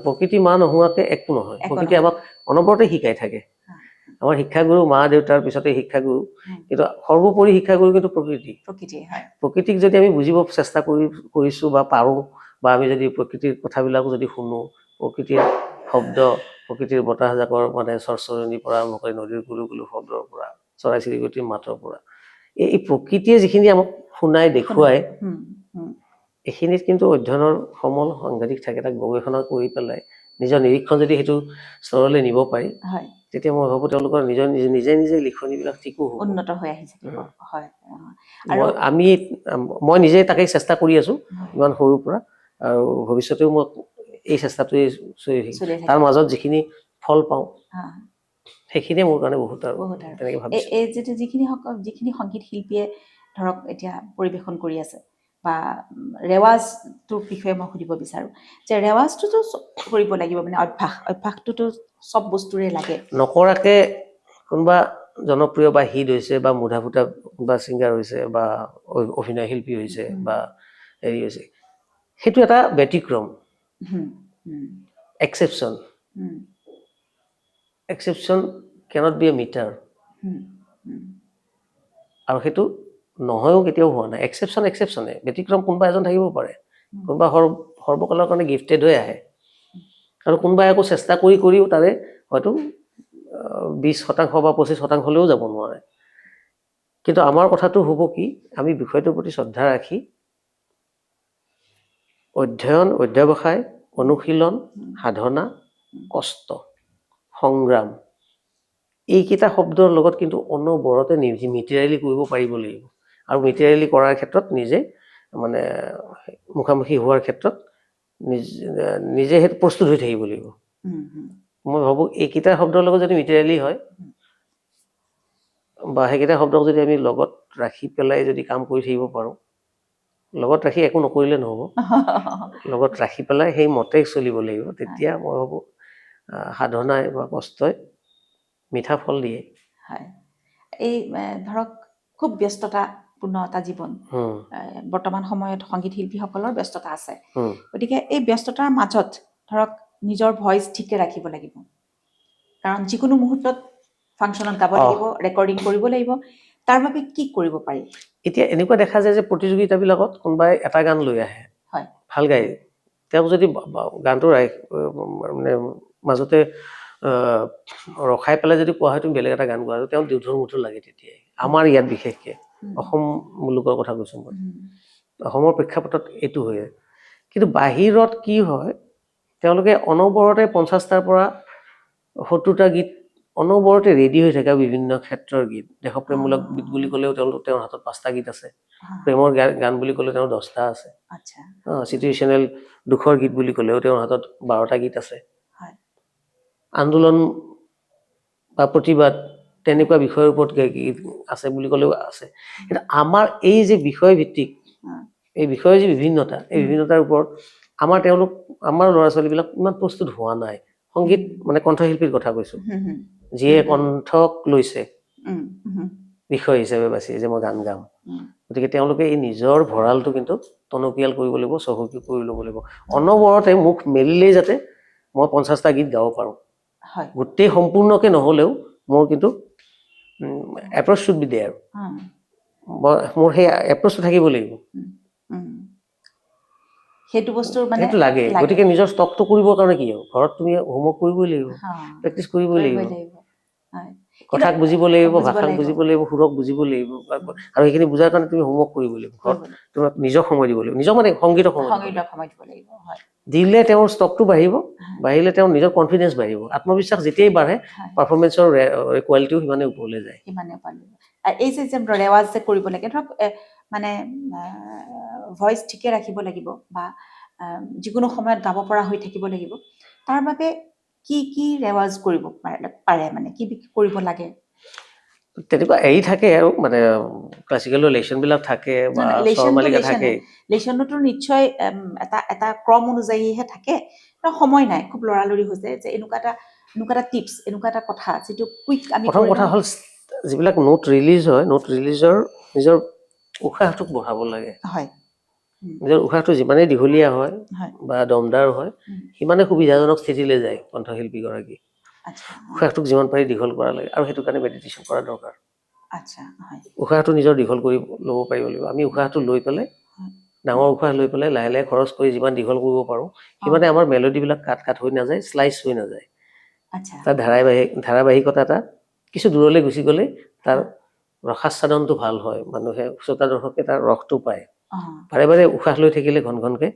প্ৰকৃতি মা নোহোৱাকে একো নহয় প্ৰকৃতি আমাক অনবৰতে শিকাই থাকে আমাৰ শিক্ষাগুৰু মা দেউতাৰ পিছতে শিক্ষাগুৰু কিন্তু সৰ্বোপৰি শিক্ষাগুৰু কিন্তু প্ৰকৃতিক যদি আমি বুজিব চেষ্টা কৰিছো বা পাৰো বা আমি যদি প্ৰকৃতিৰ কথাবিলাক যদি শুনো প্ৰকৃতিৰ শব্দ প্ৰকৃতিৰ বতাহজাকৰ মানে চৰচৰণিৰ পৰা আৰম্ভ কৰি নদীৰ গুলু গুলু শব্দৰ পৰা চৰাই চিৰিকটিৰ মাতৰ পৰা এই প্ৰকৃতিয়ে যিখিনি আমাক শুনাই দেখুৱায় এইখিনিত কিন্তু অধ্যয়নৰ সমল সাংঘাতিক থাকে তাক গৱেষণা কৰি পেলাই নিজৰ নিৰীক্ষণ যদি সেইটো স্তৰলৈ নিব পাৰি তেতিয়া মই ভাবো তেওঁলোকৰ নিজে লিখনিবিলাক ঠিকো হ'ব উন্নত হৈ আহিছে মই নিজে তাকে চেষ্টা কৰি আছো ইমান সৰুৰ পৰা আৰু ভৱিষ্যতেও মই এই চেষ্টাটোৱে চলি থাকিম তাৰ মাজত যিখিনি ফল পাওঁ সেইখিনিয়ে মোৰ কাৰণে বহুত আৰু তেনেকৈ ভাবিছোঁ। এই যিখিনি সংগীত শিল্পীয়ে ধৰক এতিয়া পৰিৱেশন কৰি আছে বা ৰেৱাজটোৰ বিষয়ে মই সুধিব বিচাৰোঁ যে ৰেৱাজটোতো কৰিব লাগিব মানে অভ্যাসটোতো চব বস্তুৰে লাগে। নকৰাকৈ কোনোবা জনপ্ৰিয় বা হিট হৈছে বা মুধা ফুটা বা ছিংগাৰ হৈছে বা অভিনয় শিল্পী হৈছে বা হেৰি হৈছে, সেইটো এটা ব্যতিক্ৰম, exception. Exception cannot B A metre. আৰু সেইটো নহয়ও, কেতিয়াও হোৱা নাই। এক্সেপশ্যনে ব্যতিক্ৰম কোনোবা এজন থাকিব পাৰে, কোনোবা সৰ্বকালৰ কাৰণে গিফ্টেড হৈ আহে, আৰু কোনোবাই একো চেষ্টা কৰিও তাৰে হয়তো 20% বা 25%লৈও যাব নোৱাৰে। কিন্তু আমাৰ কথাটো হ'ব কি, আমি বিষয়টোৰ প্ৰতি শ্ৰদ্ধা ৰাখি অধ্যয়ন, অধ্যৱসায়, অনুশীলন, সাধনা, কষ্ট, সংগ্ৰাম, এইকেইটা শব্দৰ লগত কিন্তু অনবৰতে মেটেৰিয়েলি কৰিব পাৰিব লাগিব। আৰু মেটেৰিয়েলি কৰাৰ ক্ষেত্ৰত নিজে মানে মুখামুখি হোৱাৰ ক্ষেত্ৰত নিজে সেইটো প্ৰস্তুত হৈ থাকিব লাগিব। মই ভাবোঁ এইকেইটা শব্দৰ লগত যদি মেটেৰিয়েলি হয় বা সেইকেইটা শব্দক যদি আমি লগত ৰাখি পেলাই যদি কাম কৰি থাকিব পাৰোঁ, লগত ৰাখি একো নকৰিলে নহ'ব, লগত ৰাখি পেলাই সেই মতে চলিব লাগিব, তেতিয়া মই ভাবোঁ সাধনাই বা কষ্টই মিঠা ফল দিয়ে। হয়, এই ধৰক খুব ব্যস্ততাপূৰ্ণ এটা জীৱন বৰ্তমান সময়ত সংগীত শিল্পীসকলৰ ব্যস্ততা আছে, গতিকে এই ব্যস্ততাৰ মাজত ধৰক নিজৰ ভইচ ঠিকে ৰাখিব লাগিব, কাৰণ যিকোনো মুহূৰ্তত ফাংচনত গাব লাগিব, ৰেকৰ্ডিং কৰিব লাগিব, তাৰ বাবে কি কৰিব পাৰি? এতিয়া এনেকুৱা দেখা যায় যে প্ৰতিযোগিতাবিলাকত কোনোবাই এটা গান লৈ আহে, ভাল গায়, তেওঁক যদি গানটো মানে মাজতে ৰখাই পেলাই যদি কোৱা হয় তুমি বেলেগ এটা গান গোৱা, তেওঁ দুধৰ মুঠৰ লাগে তেতিয়াই। আমাৰ ইয়াত বিশেষকৈ অসম মুলুকৰ কথা কৈছোঁ মই, অসমৰ প্ৰেক্ষাপটত এইটো হয়। কিন্তু বাহিৰত কি হয়, তেওঁলোকে অনবৰতে 50টাৰ পৰা 70টা গীত অনবৰতে ৰেডি হৈ থাকে, বিভিন্ন ক্ষেত্ৰৰ গীত। দেশপ্ৰেমমূলক গীত বুলি ক'লেও তেওঁৰ হাতত 5টা গীত আছে, প্ৰেমৰ গান বুলি ক'লে তেওঁৰ 10টা আছে, চিটুৱেশ্যনেল দুখৰ গীত বুলি ক'লেও তেওঁৰ হাতত 12টা গীত আছে, আন্দোলন বা প্ৰতিবাদ তেনেকুৱা বিষয়ৰ ওপৰত গীত আছে বুলি ক'লেও আছে। কিন্তু আমাৰ এই যে বিষয়ভিত্তিক, এই বিষয়ৰ যি বিভিন্নতা, এই বিভিন্নতাৰ ওপৰত আমাৰ ল'ৰা ছোৱালীবিলাক ইমান প্ৰস্তুত হোৱা নাই। সংগীত মানে কণ্ঠশিল্পীৰ কথা কৈছোঁ, যিয়ে কণ্ঠক লৈছে বিষয় হিচাপে বাছি যে মই গান গাম, গতিকে তেওঁলোকে এই নিজৰ ভঁৰালটো কিন্তু টনকিয়াল কৰিব লাগিব, চহকী কৰি ল'ব লাগিব। অনবৰতে মুখ মেলিলেই যাতে মই 50টা গীত গাব পাৰোঁ, গোটেই সম্পূৰ্ণকৈ নহ'লেও মোৰ কিন্তু এপ্ৰ'চ শ্বুড বি দেয়াৰ, মোৰ সেই এপ্ৰ'চটো থাকিব লাগিব, সেইটো লাগে। গতিকে নিজৰ ষ্টকটো কৰিবৰ কাৰণে কি হ'ব, ঘৰত তুমি হোমৱৰ্ক কৰিবই লাগিব, প্ৰেক্টিচ কৰিবই লাগিব, কথাক বুজিব লাগিব, ভাষাক বুজিব লাগিব, সুৰক বুজিব লাগিব, আৰু সেইখিনি বুজাৰ কাৰণে তুমি হোমৱৰ্ক কৰিব লাগিব, ঘৰত তোমাক নিজক সময় দিব লাগিব, নিজক মানে সংগীতক সময় দিব লাগিব। দিলে তেওঁৰ ষ্টকটো বাঢ়িব, বাঢ়িলে তেওঁৰ নিজৰ কনফিডেঞ্চ বাঢ়িব, আত্মবিশ্বাস যেতিয়াই বাঢ়ে পাৰফৰ্মেঞ্চৰ কোৱালিটিও সিমানে ওপৰলৈ যায়। এই যে ৰেৱাজ যে কৰিব লাগে, ধৰক মানে ভইচ ঠিকে ৰাখিব লাগিব বা যিকোনো সময়ত গাব পৰা হৈ থাকিব লাগিব, তাৰ বাবে কি কি ৰেৱাজ কৰিব পাৰে, মানে কি কৰিব লাগে? তেনেকুৱা হেৰি থাকে আৰু মানে ক্লাছিকেলৰ লেচনবিলাক থাকে বা স্বৰমালিকা থাকে। লেচনতো নিশ্চয় এটা ক্ৰম অনুযায়ীহে থাকে, সময় নাই, খুব লৰালৰি হৈছে যে এনেকুৱা এটা টিপছ, এনেকুৱা এটা কথা যিটো কুইক আমি প্ৰথম কথা হ'ল যিবিলাক নোট ৰিলিজ হয়, নোট ৰিলিজৰ নিজৰ উশাহটোক বঢ়াব লাগে। নিজৰ উশাহটো যিমানেই দীঘলীয়া হয় বা দমদাৰ হয়, সিমানে সুবিধাজনক স্থিতিলৈ যায় কণ্ঠশিল্পীগৰাকী। উশাহটোক যিমান পাৰি দীঘল কৰা লাগে, আৰু সেইটো কাৰণে মেডিটেশ্যন কৰা দৰকাৰ। উশাহটো নিজৰ দীঘল কৰি ল'ব পাৰিব লাগিব। আমি উশাহটো লৈ পেলাই, ডাঙৰ উশাহ লৈ পেলাই লাহে লাহে খৰচ কৰি যিমান দীঘল কৰিব পাৰোঁ, সিমানে আমাৰ মেলোডিবিলাক কাট হৈ নাযায়, শ্লাইচ হৈ নাযায়। তাৰ ধাৰাবাহিকতা এটা কিছু দূৰলৈ গুচি গ'লে তাৰ ৰসাস্বাদনটো ভাল হয়, মানুহে শ্ৰোতা দৰ্শকে তাৰ ৰসটো পায়। বাৰে বাৰে উশাহ লৈ থাকিলে ঘন ঘনকৈ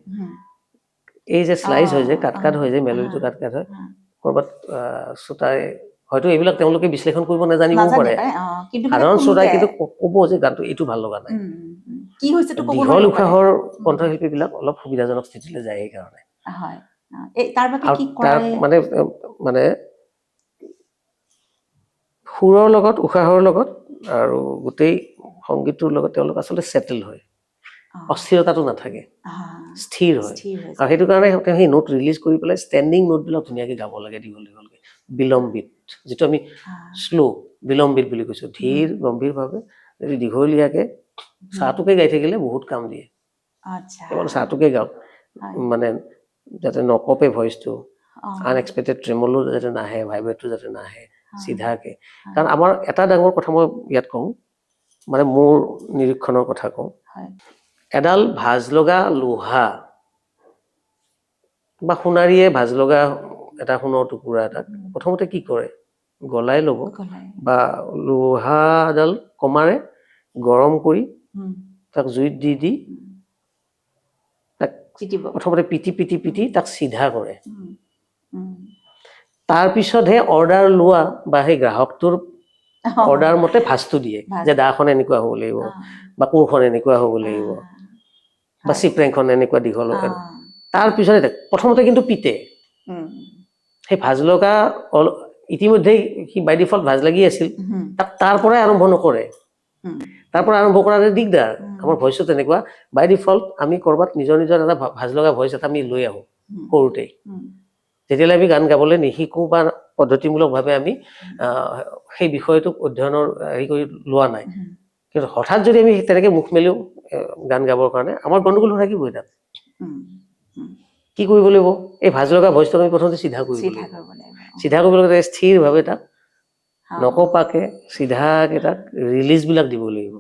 এই যে শ্লাইচ হৈ যায়, কাট হৈ যায়, মেলোডিটো কাট হয়, ক'ৰবাত শ্ৰোতাই হয়তো এইবিলাক তেওঁলোকে বিশ্লেষণ কৰিব নাজানিবও পাৰে, সাধাৰণ শ্ৰোতাই কিন্তু ক'ব যে গানটো এইটো ভাল লগা নাই। দীঘল উশাহৰ কণ্ঠশিল্পীবিলাক অলপ সুবিধাজনক স্থিতিলৈ যায় সেইকাৰণে। মানে সুৰৰ লগত উশাহৰ লগত আৰু গোটেই সংগীতটোৰ লগত তেওঁলোক আচলতে ছেটেল হয় অস্থিৰতাটো নাথাকে স্থিৰ হয় আৰু সেইটো কাৰণে তেওঁ সেই নোট ৰিলিজ কৰি পেলাই ষ্টেণ্ডিং নোটবিলাক ধুনীয়াকৈ গাব লাগে দীঘল দীঘলকৈ বিলম্বিত যিটো আমি শ্ল' বিলম্বিত বুলি কৈছোঁ ধীৰ গম্ভীৰভাৱে যদি দীঘলীয়াকৈ চাহটোকে গাই থাকিলে বহুত কাম দিয়ে কেৱল চাহটোকে গাওক মানে যাতে নকপে ভইচটো আনএক্সপেক্টেড ট্ৰেমলো যাতে নাহে ভাইব্ৰেটটো যাতে নাহে চিধাকে কাৰণ আমাৰ এটা ডাঙৰ কথা মই ইয়াত কওঁ মানে মোৰ নিৰীক্ষণৰ কথা কওঁ এডাল ভাজ লগা লোহা বা সোণাৰীয়ে ভাজ লগা এটা সোণৰ টুকুৰা এটাক প্ৰথমতে কি কৰে গলাই ল'ব বা লোহাডাল কমাৰে গৰম কৰি তাক জুইত দি দি তাক প্ৰথমতে পিটি পিটি পিটি তাক চিধা কৰে তাৰপিছতহে অৰ্ডাৰ লোৱা বা সেই গ্ৰাহকটোৰ অৰ্ডাৰ মতে ভাজটো দিয়ে যে দাখন এনেকুৱা হ'ব লাগিব বা কোৰখন এনেকুৱা হ'ব লাগিব বা চিপৰেংখন এনেকুৱা দীঘল তাৰপিছতে প্ৰথমতে কিন্তু পিতে সেই ভাজ লগা ইতিমধ্যেই সি বাই ডিফল্ট ভাজ লাগি আছিল তাক তাৰ পৰাই আৰম্ভ নকৰে তাৰ পৰা আৰম্ভ কৰাটো দিগদাৰ আমাৰ ভইচটো তেনেকুৱা বাই ডিফল্ট আমি ক'ৰবাত নিজৰ নিজৰ এটা ভাজ লগা ভইচ এটা আমি লৈ আহোঁ সৰুতেই তেতিয়াহ'লে আমি গান গাবলৈ নিশিকোঁ বা পদ্ধতিমূলকভাৱে আমি সেই বিষয়টোক অধ্যয়নৰ হেৰি কৰি লোৱা নাই কিন্তু হঠাৎ যদি আমি তেনেকৈ মুখ মেলিও গান গাবৰ কাৰণে আমাৰ গণ্ডগোল হৈ থাকিবই তাত কি কৰিব লাগিব এই ভাজ লগা ভইচটো আমি প্ৰথমতে চিধা কৰিব লাগিব চিধা কৰিব লাগে স্থিৰভাৱে তাক নকপাকে চিধাকৈ তাক ৰিলিজবিলাক দিব লাগিব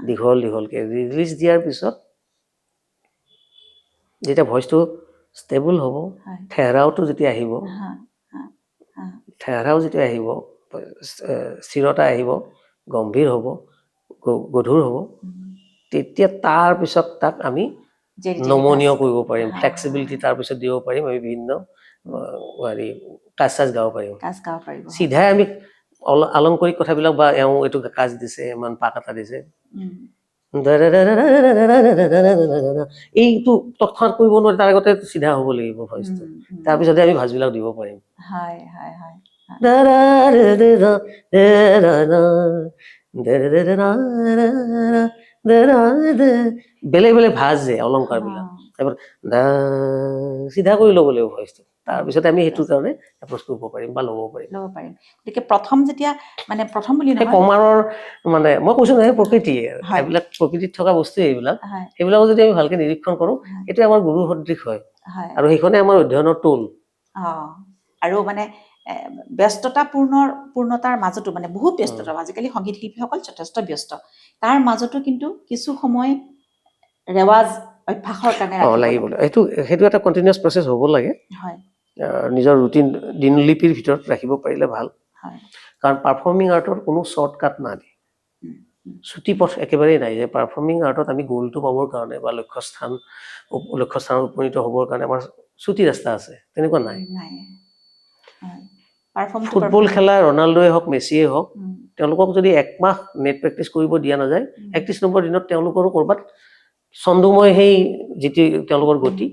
দীঘল দীঘলকৈ ৰিলিজ দিয়াৰ পিছত যেতিয়া ভইচটো ষ্টেবল হ'ব ঠেহেৰাওটো যেতিয়া আহিব ঠেহেৰাও যেতিয়া আহিব স্থিৰতা আহিব গম্ভীৰ হ'ব গধুৰ হ'ব তেতিয়া তাৰপিছত তাক আমি নমনীয় কৰিব পাৰিম ফ্লেক্সিবিলিটি তাৰপিছত দিব পাৰিম আমি বিভিন্ন হেৰি কাজ চাজ গাব পাৰিম চিধাই আমি আলংকাৰিক কথাবিলাক বা এওঁ এইটো কাজ দিছে ইমান পাক এটা দিছে এইটো তৎক্ষণাত কৰিব নোৱাৰি তাৰ আগতে চিধা হ'ব লাগিব ভইচটো তাৰপিছতে আমি ভাজবিলাক দিব পাৰিম বেলেগ বেলেগ ভাজ যে অলংকাৰবিলাক তাৰপৰা চিধা কৰি ল'ব লাগিব ভইচটো তাৰপিছতে আমি সেইটো কাৰণে এপ্ৰ'চ কৰিব পাৰিম বা ল'ব পাৰিম গতিকে প্ৰথম যেতিয়া মানে প্ৰথম বুলি নহয় কমাৰৰ মানে মই কৈছোঁ নহয় প্ৰকৃতিয়ে এইবিলাক প্ৰকৃতিত থকা বস্তুৱে এইবিলাক সেইবিলাকো যদি আমি ভালকৈ নিৰীক্ষণ কৰোঁ এইটো আমাৰ গুৰু সদৃশ হয় আৰু সেইখনে আমাৰ অধ্যয়নৰ টুল আৰু মানে পূৰ্ণতাৰ মাজতো মানে বহুত ব্যস্ততা আজিকালি সংগীত শিল্পীসকল যথেষ্ট ব্যস্ত তাৰ মাজতো কিন্তু কিছু সময় ৰেৱাজ অভ্যাসৰ কাৰণে লাগিব সেইটো এটা কণ্টিনিউৱাছ প্ৰচেছ হ'ব লাগে নিজৰ ৰুটিন দিনলিপিৰ ভিতৰত ৰাখিব পাৰিলে ভাল কাৰণ পাৰফৰ্মিং আৰ্টৰ কোনো শ্বৰ্টকাট নাই ছুটি পথ একেবাৰেই নাই যে পাৰফৰ্মিং আৰ্টত আমি গ'লটো পাবৰ কাৰণে বা লক্ষ্যস্থানত উপনীত হ'বৰ কাৰণে আমাৰ ছুটি ৰাস্তা আছে তেনেকুৱা নাই ফুটবল খেলা ৰনাল্ডোৱে হওক মেছিয়ে হওক তেওঁলোকক যদি একমাহ নেট প্ৰেক্টিচ কৰিব দিয়া নাযায় ৩১ নম্বৰ দিনত তেওঁলোকৰো ক'ৰবাত ছন্দময় সেই যিটো তেওঁলোকৰ গতি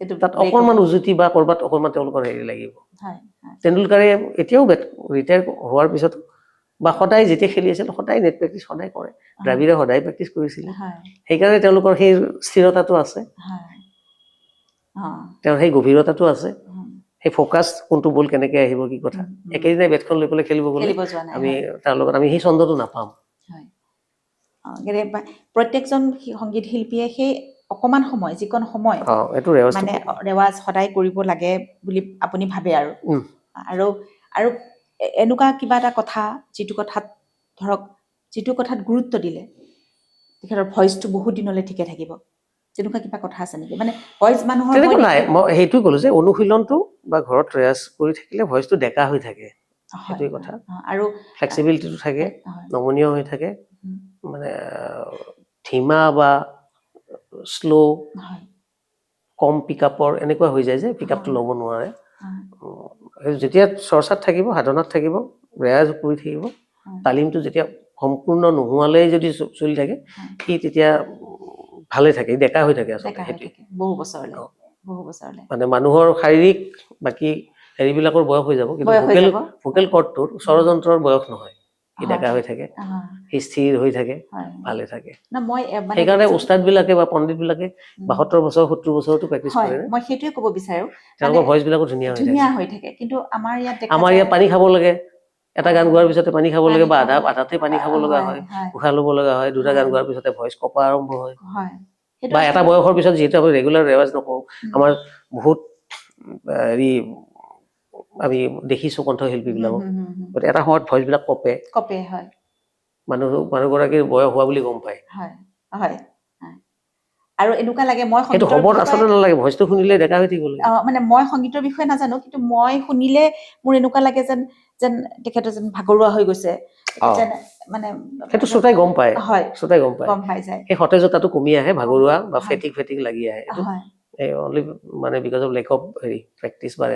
তাত অকণমান উজুতি বা ক'ৰবাত অকণমান তেওঁলোকৰ হেৰি লাগিব তেণ্ডুলকাৰে এতিয়াও ৰিটায়াৰ হোৱাৰ পিছত বা সদায় যেতিয়া খেলি আছিল সদায় নেট প্ৰেক্টিচ সদায় কৰে দ্ৰাবিড়ে সদায় প্ৰেক্টিচ কৰিছিলে সেইকাৰণে তেওঁলোকৰ সেই স্থিৰতাটো আছে তেওঁৰ সেই গভীৰতাটো আছে সেই ফ'কাছ কোনটো বল কেনেকৈ আহিব কি কথা একেদিনাই বেটখন লৈ পেলাই খেলিব গ'লে আমি তাৰ লগত আমি সেই ছন্দটো নাপাম প্ৰত্যেকজন সংগীত শিল্পীয়ে সেই অকণমান সময় যিকণ সময় মানে ৰেৱাজ সদায় কৰিব লাগে বুলি আপুনি ভাবে আৰু এনেকুৱা কিবা এটা কথা যিটো কথাত গুৰুত্ব দিলে তেখেতৰ ভইচটো বহুত দিনলৈ ঠিকে থাকিব তেনেকুৱা কিবা কথা আছে নেকি মানে ভইচ মানুহৰ নাই মই সেইটোৱে ক'লো যে অনুশীলনটো বা ঘৰত ৰেৱাজ কৰি থাকিলে ভইচটো ডেকা হৈ থাকে সেইটোৱে কথা আৰু ফ্লেক্সিবিলিটিটো থাকে নমনীয় হৈ থাকে মানে ধীমা বা শ্ল' কম পিকআপৰ এনেকুৱা হৈ যায় যে পিকআপটো ল'ব নোৱাৰে যেতিয়া চৰ্চাত থাকিব সাধনাত থাকিব ৰেৱাজ কৰি থাকিব তালিমটো যেতিয়া সম্পূৰ্ণ নোহোৱালেই যদি চলি থাকে সি তেতিয়া ভালে থাকে ডেকা হৈ থাকে আচলতে বহু বছৰলৈ মানে মানুহৰ শাৰীৰিক বাকী হেৰিবিলাকৰ বয়স হৈ যাব, কিন্তু বয়স হৈ যাব। ভোকেল কৰ্ডটোৰ স্বৰযন্ত্ৰৰ বয়স নহয়, ই হয়। ডেকা হৈ থাকে, হয়। সি স্থিৰ হৈ থাকে, হয়। ভালে থাকে। না মই মানে সেইকাৰণে উস্তাদবিলাকে বা পণ্ডিতবিলাকে 72 বছৰ 70 বছৰতো প্ৰেক্টিচ হয়, কৰে নে, মই সেইটোৱে ক'ব বিচাৰো, তেওঁলোকৰ ভইচ বিলাকো ধুনীয়া হৈ থাকে। কিন্তু আমাৰ ইয়াত দেখা আমাৰ যায় ইয়াত পানী খাব লাগে, এটা গান গোৱাৰ পিছতে পানী খাব লাগে, বা আধাতে পানী খাব লগা হয়, উশাহ ল'ব লগা হয়, দুটা গান গোৱাৰ পিছতে ভইচ কপা আৰম্ভ হয়। বা এটা বয়সৰ পিছত যিহেতু আমি ৰেগুলাৰ ৰেৱাজ নকৰোঁ, আমাৰ বহুত হেৰি আমি দেখিছোঁ কণ্ঠশিল্পীবিলাকক, গতিকে এটা সময়ত ভইচবিলাক কপে, হয়, মানুহগৰাকীৰ বয়স হোৱা বুলি গম পায়। হয়, হয়, আৰু এনেকুৱা লাগে মই সেইটো হ'বৰ আচলতে নালাগে, ভইচটো শুনিলে ডেকা হৈ থাকিব লাগে। মানে মই সংগীতৰ বিষয়ে নাজানো, কিন্তু মই শুনিলে মোৰ এনেকুৱা লাগে যেন যেন তেখেতৰ যেন ভাগৰুৱা হৈ গৈছে, মানে সেইটো শ্ৰোতাই গম পায়, হয়, শ্ৰোতাই গম পায়, গম পাই যায়। সেই সতেজতাটো কমি আহে, ভাগৰুৱা বা ফেটিক লাগি আহে, এইটো অনলি মানে বিকজ অফ লেক অফ হেৰি প্ৰেক্টিচ বা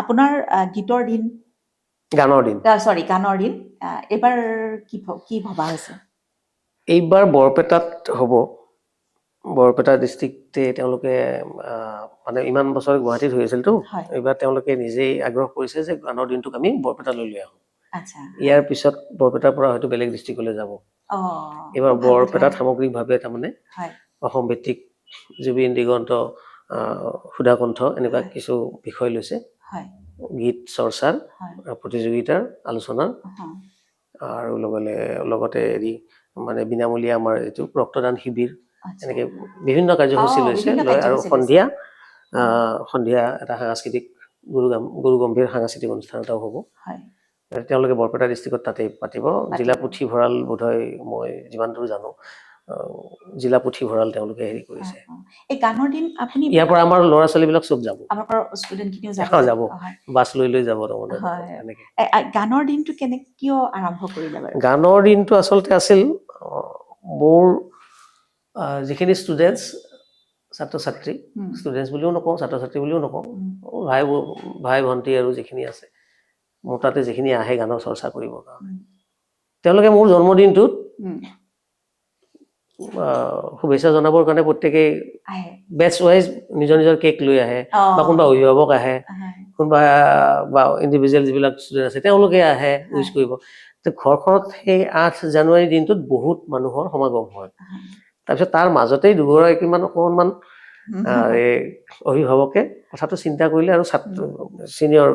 আপোনাৰ গীতৰ দিন, গানৰ দিন এইবাৰ কি ভবা হৈছে? এইবাৰ বৰপেটাত হ'ব, বৰপেটা ডিষ্ট্ৰিক্টে তেওঁলোকে মানে ইমান বছৰ গুৱাহাটীত হৈ আছিলতো, এইবাৰ তেওঁলোকে নিজেই আগ্ৰহ কৰিছে যে গানৰ দিনটোক আমি বৰপেটালৈ লৈ আহোঁ। ইয়াৰ পিছত বৰপেটাৰ পৰা হয়তো বেলেগ ডিষ্ট্ৰিক্টলৈ যাব। এইবাৰ বৰপেটাত সামগ্ৰিকভাৱে তাৰমানে অসম ভিত্তিক জুবিন দিগন্ত, সুধাকণ্ঠ এনেকুৱা কিছু বিষয় লৈছে, গীত চৰ্চাৰ প্ৰতিযোগিতাৰ আলোচনাৰ, আৰু লগতে হেৰি মানে বিনামূলীয়া আমাৰ এইটো ৰক্তদান শিবিৰ, এনেকে বিভিন্ন কাৰ্যসূচী লৈছে, আৰু সন্ধিয়া এটা সাংস্কৃতিক গুৰু গম্ভীৰ সাংস্কৃতিক অনুষ্ঠান এটাও হ'ব। তেওঁলোকে বৰপেটা ডিষ্ট্ৰিক্টত তাতেই পাতিব। জিলা পুথিভঁৰাল বোধহয়, মই যিমান দূৰ জানো জিলা পুথিভঁৰাল তেওঁলোকে হেৰি কৰিছে। এই গানৰ দিন আপুনি ইয়াৰ পৰা আমাৰ ল'ৰা ছোৱালীবিলাক চব যাব, যাব, বাছ লৈ যাব তাৰমানে এনেকে। গানৰ দিনটো কিয় আৰম্ভ কৰিলে বাৰু? গানৰ দিনটো আচলতে আছিল মোৰ যিখিনি ষ্টুডেণ্টছ, ছাত্ৰ ছাত্ৰী, ষ্টুডেণ্টছ বুলিও নকওঁ, ছাত্ৰ ছাত্ৰী বুলিও নকওঁ, ভাই ভণ্টি আৰু যিখিনি আছে মোৰ তাতে, যিখিনি আহে গানৰ চৰ্চা কৰিবৰ কাৰণে, তেওঁলোকে মোৰ জন্মদিনটোত শুভেচ্ছা জনাবৰ কাৰণে প্ৰত্যেকেই বেটছ ৱাইজ নিজৰ নিজৰ কেক লৈ আহে, বা কোনোবা অভিভাৱক আহে, কোনোবা বা ইণ্ডিভিজুৱেল যিবিলাক ষ্টুডেণ্ট আছে তেওঁলোকে আহে উইচ কৰিব। ঘৰখনত সেই 8 জানুৱাৰী দিনটোত বহুত মানুহৰ সমাগম হয়। তাৰপিছত তাৰ মাজতেই দুগৰাকীমান অকণমান অভিভাৱকে কথাটো চিন্তা কৰিলে, আৰু ছিনিয়ৰ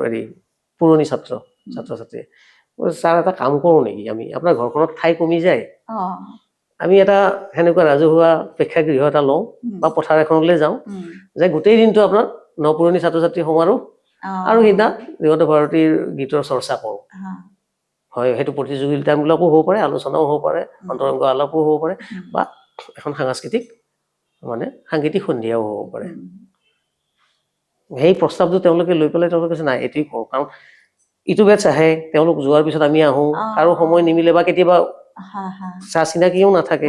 পুৰণি ছাত্ৰ ছাত্ৰীয়ে, ছাৰ এটা কাম কৰোঁ নেকি, আমি আপোনাৰ ঘৰখনত ঠাই কমি যায়, আমি এটা সেনেকুৱা ৰাজহুৱা প্ৰেক্ষাগৃহ এটা লওঁ বা পথাৰ এখনলৈ যাওঁ, যে গোটেই দিনটো আপোনাৰ নপুৰণি ছাত্ৰ ছাত্ৰী সমাৰোহ, আৰু সেইদিনা দিগন্ত ভাৰতীৰ গীতৰ চৰ্চা কৰোঁ। হয়, সেইটো প্ৰতিযোগিতামূলকো হ'ব পাৰে, আলোচনাও হ'ব পাৰে, অন্তৰংগ আলাপো হ'ব পাৰে, বা এখন সাংস্কৃতিক সন্ধিয়াও হ'ব পাৰে। সেই প্ৰস্তাৱটো তেওঁলোকে লৈ পেলাই তেওঁলোকে কৈছে নাই এইটোৱে কৰোঁ, কাৰণ ইটো বেটছ আহে, তেওঁলোক যোৱাৰ পিছত আমি আহোঁ, কাৰো সময় নিমিলে, বা কেতিয়াবা চা চিনাকিও নাথাকে,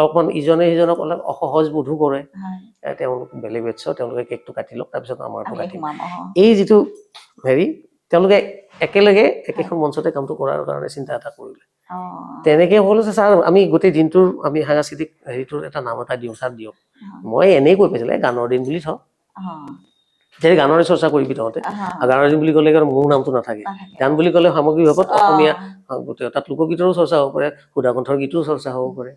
অকণমান ইজনে সিজনক অলপ অসহজ বোধো কৰে, তেওঁলোক বেলেগ বেটছৰ, তেওঁলোকে কেকটো কাটি লওক, তাৰপিছত আমাৰটো কাটিম। এই যিটো হেৰি, তেওঁলোকে একেলগে একেখন মঞ্চতে কামটো কৰাৰ কাৰণে চিন্তা এটা কৰিলে। তেনেকে হ'ল যে ছাৰ আমি গোটেই দিনটোৰ আমি সাংস্কৃতিক হেৰিটোৰ এটা নাম এটা দিওঁ, ছাৰ দিয়ক। মই এনেই কৈ পাইছিলে গানৰ দিন বুলি থওঁ, তেতিয়া গানৰে চৰ্চা কৰিবি তহঁতে, গানৰ দিন বুলি ক'লে মোৰ নামটো নাথাকে, গান বুলি ক'লে সামগ্ৰিকভাৱে অসমীয়া গোটেই, তাত লোকগীতৰো চৰ্চা হ'ব পাৰে, সুধাকণ্ঠৰ গীতৰো চৰ্চা হ'ব পাৰে।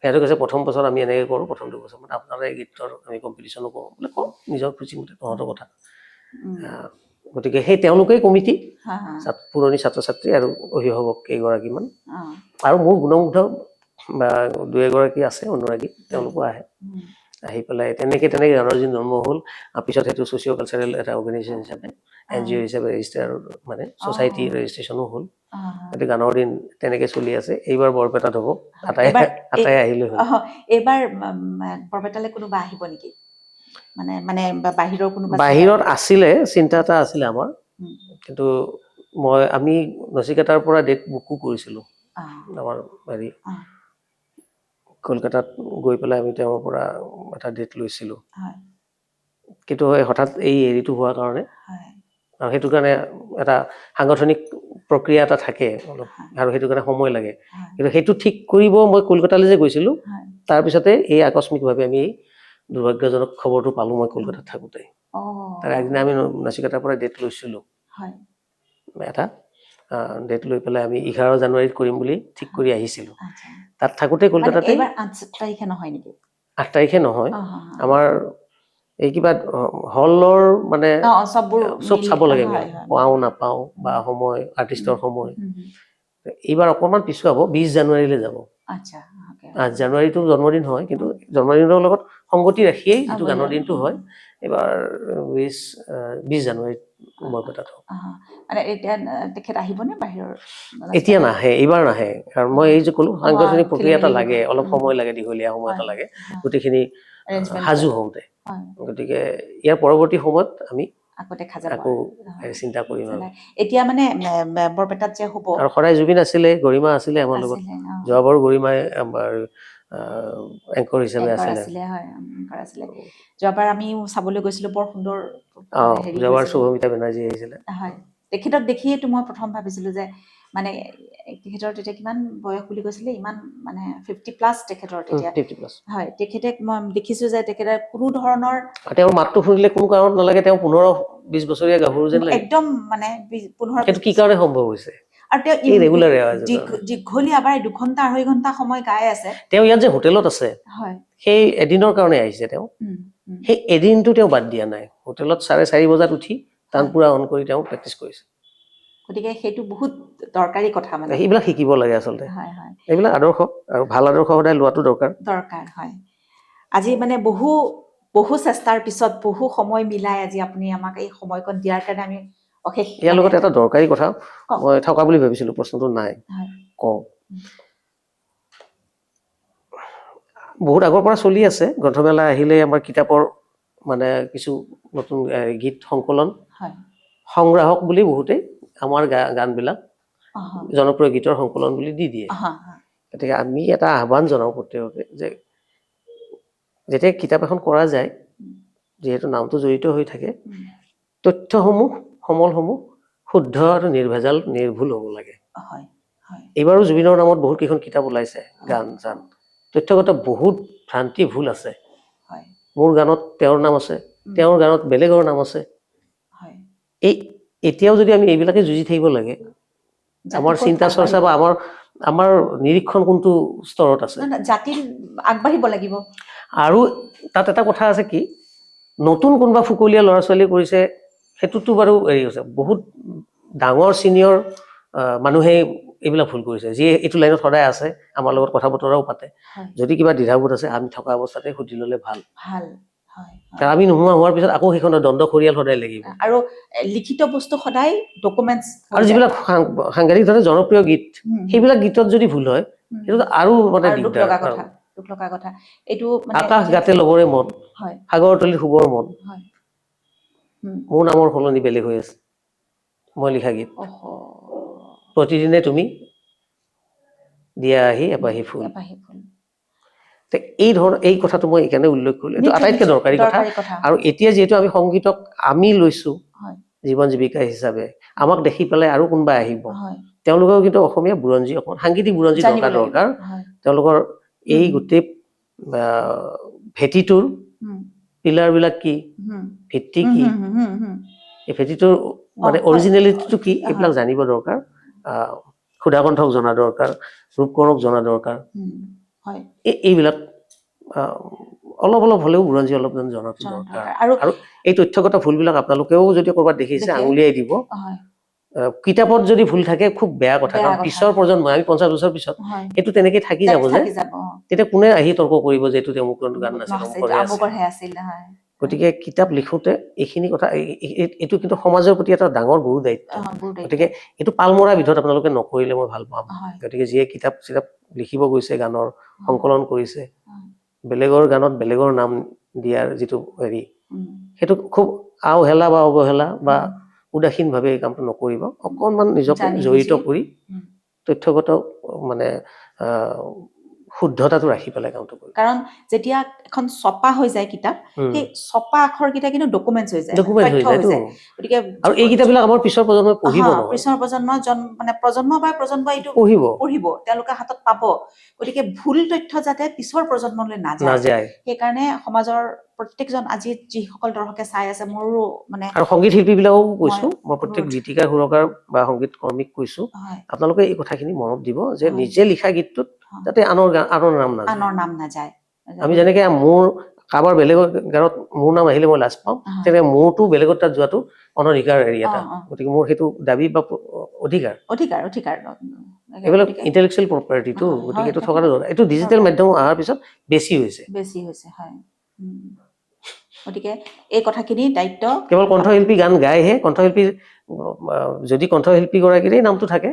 সিহঁতে কৈছে প্ৰথম বছৰ আমি এনেকে কৰোঁ, প্ৰথম 2 বছৰ মানে আপোনাৰ এই গীতৰ আমি কম্পিটিশ্যনো কৰোঁ, বোলে কওঁ নিজৰ খুচি মতে, তহঁতৰ কথা। গতিকে সেই তেওঁলোকেই কমিটি, পুৰণি ছাত্ৰ ছাত্ৰী আৰু অভিভাৱক কেইগৰাকীমান, আৰু মোৰ গুণমুগ্ধ বা 2-এগৰাকী আছে অনুৰাগী, তেওঁলোকো আহে, আহি পেলাই তেনেকে গানৰ দিন জন্ম হ'ল। পিছত সেইটো ছ'চিঅ' কালচাৰেল এটা অৰ্গেনাইজেশ্যন হিচাপে, NGO হিচাপে ৰেজিষ্টাৰ, মানে ছ'চাইটি ৰেজিষ্ট্ৰেশ্যনো হ'ল। গতিকে গানৰ দিন তেনেকে চলি আছে। এইবাৰ বৰপেটাত হ'ব, আটাই আহিলে হ'ল। এইবাৰ বৰপেটালৈ কোনোবা আহিব নেকি? মানে বাহিৰৰ কোনোবা? বাহিৰত আছিলে, চিন্তা এটা আছিলে আমাৰ, কিন্তু আমি নচিকেতাৰ পৰা ডেট বুকো কৰিছিলোঁ, আমাৰ হেৰি কলকাতাত গৈ পেলাই আমি তেওঁৰ পৰা এটা ডেট লৈছিলোঁ, কিন্তু হঠাৎ এই হেৰিটো হোৱাৰ কাৰণে, আৰু সেইটো কাৰণে এটা সাংগঠনিক প্ৰক্ৰিয়া এটা থাকে অলপ, আৰু সেইটো কাৰণে সময় লাগে, কিন্তু সেইটো ঠিক কৰিব মই কলকাতালৈ যে গৈছিলোঁ, তাৰপিছতে এই আকস্মিকভাৱে আমি এই দুৰ্ভাগ্যজনক খবৰটো পালোঁ মই কলকাতাত থাকোঁতে। তাৰ আগদিনা আমি নাচিকাটাৰ পৰা ডেট লৈছিলোঁ এটা ডেট লৈ পেলাই আমি 11 জানুৱাৰীত কৰিম বুলি ঠিক কৰি আহিছিলোঁ। তাত থাকোঁতে কলকাতাতে 8 তাৰিখে নহয়, আমাৰ এই কিবা হলৰ মানে চব চাব লাগে, পাওঁ নাপাওঁ বা সময় আৰ্টিষ্টৰ সময়। এইবাৰ অকণমান পিছুৱাব, 20 জানুৱাৰীলৈ যাব। 8 জানুৱাৰীটো জন্মদিন হয়, কিন্তু জন্মদিনৰ লগত সংগতি ৰাখিয়েই যিটো গানৰ দিনটো হয়, এইবাৰ 20 জানুৱাৰীত বৰপেটাত হ'ব। এতিয়া নাহে, এইবাৰ নাহে, কাৰণ মই এই যে ক'লো সাংগঠনিক প্ৰক্ৰিয়া এটা লাগে, অলপ সময় লাগে, দীঘলীয়া সময় এটা লাগে গোটেইখিনি সাজু হওঁতে। গতিকে ইয়াৰ পৰৱৰ্তী সময়ত আমি আকৌ চিন্তা কৰিম। এতিয়া মানে বৰপেটাত যে হ'ব, আৰু সদায় জুবিন আছিলে, গৰিমা আছিলে আমাৰ লগত, যোৱাবাৰ গৰিমাই আমাৰ এংকৰ হিচাপে আছিলে। যোৱাবাৰ আমি চাবলৈ গৈছিলোঁ, বৰ সুন্দৰ। যোৱাবাৰ শুভমিতা বেনাৰ্জী আহিছিলে। তেখেতক দেখিয়েতো মই প্ৰথম ভাবিছিলোঁ যে মানে তেখেতৰ তেতিয়া কিমান বয়স বুলি কৈছিলে, ইমান মানে 50+ তেখেতৰ তেতিয়া। হয়, তেখেতে মই দেখিছোঁ যে তেখেতে কোনো ধৰণৰ, তেওঁৰ মাতটো শুনিলে কোনো কাৰণত নালাগে তেওঁ 15-20 বছৰীয়া গাভৰু যেন লাগে, একদম মানে 15। কি কাৰণে সম্ভৱ হৈছে? আৰু তেওঁ দীঘলীয়া বাৰ 2 ঘণ্টা 2.5 ঘণ্টা সময় গাই আছে। তেওঁ ইয়াত যে হোটেলত আছে, সেই এদিনৰ কাৰণে আহিছে তেওঁ, সেই এদিনটো তেওঁ বাদ দিয়া নাই। হোটেলত 4:30 বজাত উঠি তানপুৰা অন কৰি তেওঁ প্ৰেক্টিচ কৰিছে। গতিকে সেইটো বহুত দৰকাৰী কথা, মানে সেইবিলাক শিকিব লাগে আচলতে। এইবিলাক আদৰ্শ, আৰু ভাল আদৰ্শ সদায় লোৱাটো দৰকাৰ। হয়। আজি মানে বহু চেষ্টাৰ পিছত, বহু সময় মিলাই আজি আপুনি আমাক এই সময়কণ দিয়াৰ কাৰণে আমি অশেষ। ইয়াৰ লগত এটা দৰকাৰী কথা মই থকা বুলি ভাবিছিলোঁ, প্ৰশ্নটো নাই, কওঁ। বহুত আগৰ পৰা চলি আছে, গ্ৰন্থমেলা আহিলে আমাৰ কিতাপৰ মানে কিছু নতুন গীত সংকলন সংগ্ৰাহক বুলি বহুতেই আমাৰ গানবিলাক জনপ্ৰিয় গীতৰ সংকলন বুলি দি দিয়ে। গতিকে আমি এটা আহ্বান জনাওঁ প্ৰত্যেককে যে যেতিয়া কিতাপ এখন কৰা যায়, যিহেতু নামটো জড়িত হৈ থাকে, তথ্যসমূহ সমলসমূহ শুদ্ধ আৰু নিৰ্ভেজাল নিৰ্ভুল হ'ব লাগে। এইবাৰো জুবিনৰ নামত বহুত কেইখন কিতাপ ওলাইছে, গান চান, তথ্যগত বহুত ভ্ৰান্তি ভুল আছে। মোৰ গানত তেওঁৰ নাম আছে, তেওঁৰ গানত বেলেগৰ নাম আছে। এতিয়াও যদি আমি এইবিলাকে যুঁজি থাকিব লাগে, আমাৰ চিন্তা চৰ্চা বা আমাৰ নিৰীক্ষণ কোনটো স্তৰত আছে? জাতি আগবাঢ়িব লাগিব। আৰু তাত এটা কথা আছে কি, নতুন কোনোবা ফুকলীয়া ল'ৰা ছোৱালী কৰিছে, সেইটোতো বাৰু হেৰি হৈছে, বহুত ডাঙৰ ছিনিয়ৰ মানুহে এইবিলাক ভুল কৰিছে, যিয়ে এইটো লাইনত সদায় আছে, আমাৰ লগত কথা বতৰাও পাতে। যদি কিবা দ্বিধাবোধ আছে, আমি থকা অৱস্থাতে সুধি ল'লে ভাল। কাৰণ আমি নোহোৱা হোৱাৰ পিছত আকৌ সেইখন দণ্ড খৰিয়াল সদায় লাগিব। আৰু লিখিত বস্তু সদায় ডকুমেণ্টছ। আৰু যিবিলাক সাংঘাতিক ধৰণে জনপ্ৰিয় গীত, সেইবিলাক গীতত যদি ভুল হয়, সেইটো আৰু মানে দুখ লগা কথা। এইটো আকাশ গাতে লবৰে মন, সাগৰ তলি শুবৰ মন, মোৰ নামৰ সলনি বেলেগ হৈ আছে, মই লিখা গীত। প্ৰতিদিনে তুমি দিয়া আহি এপাহি ফুল। এই কথাটো মই এইকাৰণে উল্লেখ কৰিলোঁ, এইটো আটাইতকৈ দৰকাৰী কথা। আৰু এতিয়া যিহেতু আমি সংগীতক আমি লৈছোঁ জীৱন জীৱিকা হিচাপে, আমাক দেখি পেলাই আৰু কোনোবাই আহিব, তেওঁলোকেও কিন্তু অসমীয়া বুৰঞ্জী, সাংগীতিক বুৰঞ্জী দৰকাৰ। তেওঁলোকৰ এই গোটেই ভেটিটোৰ পিলাৰবিলাক কি, ভিত্তি কি, এই ভেটিটোৰ মানে অৰিজিনেলিটিটো কি, এইবিলাক জানিব দৰকাৰ। সুধাকণ্ঠক জনা দৰকাৰ, ৰূপকোঁৱৰক জনা দৰকাৰ। এইবিলাক অলপ হ'লেও বুৰঞ্জী অলপ জনাটো দৰকাৰ। আৰু এই তথ্যগত ভুলবিলাক আপোনালোকেও যদি ক'ৰবাত দেখিছে, আঙুলিয়াই দিব। কিতাপত যদি ভুল থাকে খুব বেয়া কথা, কাৰণ পিছৰ প্ৰজন্মই, আমি 50 বছৰ পিছত এইটো তেনেকে থাকি যাব যে, তেতিয়া কোনে আহি তৰ্ক কৰিব যে এইটো অমুক গান নাছিল। গতিকে কিতাপ লিখোঁতে এইখিনি কথা, এইটো কিন্তু সমাজৰ প্ৰতি এটা ডাঙৰ গুৰু দায়িত্ব। গতিকে এইটো পালমৰা বিধত আপোনালোকে নকৰিলে মই ভাল পাম। গতিকে যিয়ে কিতাপ চিতাপ লিখিব গৈছে, গানৰ সংকলন কৰিছে, বেলেগৰ গানত বেলেগৰ নাম দিয়াৰ যিটো হেৰি, সেইটো খুব আওহেলা বা অৱহেলা বা উদাসীনভাৱে এই কামটো নকৰিব। অকণমান নিজকে জড়িত কৰি তথ্যগত মানে শুদ্ধতাটো ৰাখি পেলাই কামটো কৰিব। কাৰণ যেতিয়া এখন ছপা হৈ যায় কিতাপ, সেই ছপা আখৰকেইটা কিন্তু ডকুমেণ্টছ হৈ যায়, গতিকে আৰু এই কিতাপবিলাক আমাৰ পিছৰ প্ৰজন্মই পঢ়িব নহয়, পিছৰ প্ৰজন্ম মানে প্ৰজন্ম বা প্ৰজন্ম এইটো পঢ়িব, তেওঁলোকে হাতত পাব। গতিকে ভুল তথ্য যাতে পিছৰ প্ৰজন্মলৈ নাযায়, সেইকাৰণে সমাজৰ প্ৰত্যেকজন আজি যিসকল দৰ্শকে চাই আছে মোৰো মানে আৰু সংগীত শিল্পীবিলাকো কৈছো মই প্ৰত্যেক গীতিকাৰ সুৰকাৰ বা সংগীত কৰ্মীক কৈছো আপোনালোকে এই কথাখিনি মনত দিব যে নিজে লিখা গীতটোত যাতে আনৰ নাম নাযায় আমি যেনেকে মোৰ কাৰোবাৰ বেলেগৰ গানত মোৰ নাম আহিলে মই লাজ পাওঁ তেনেকে মোৰটো বেলেগৰ তাত যোৱাটো অনধিকাৰ হেৰি এটা গতিকে মোৰ সেইটো দাবী বা অধিকাৰ এইবিলাক ইণ্টেলেকচুৱেল প্ৰপাৰ্টিটো গতিকে এইটো থকাটো এইটো ডিজিটেল মাধ্যম অহাৰ পিছত বেছি হৈছে হয় গতিকে এই কথাখিনি দায়িত্ব কেৱল কণ্ঠশিল্পী গান গায়হে কণ্ঠশিল্পী যদি কণ্ঠশিল্পী গৰাকীৰে নামটো থাকে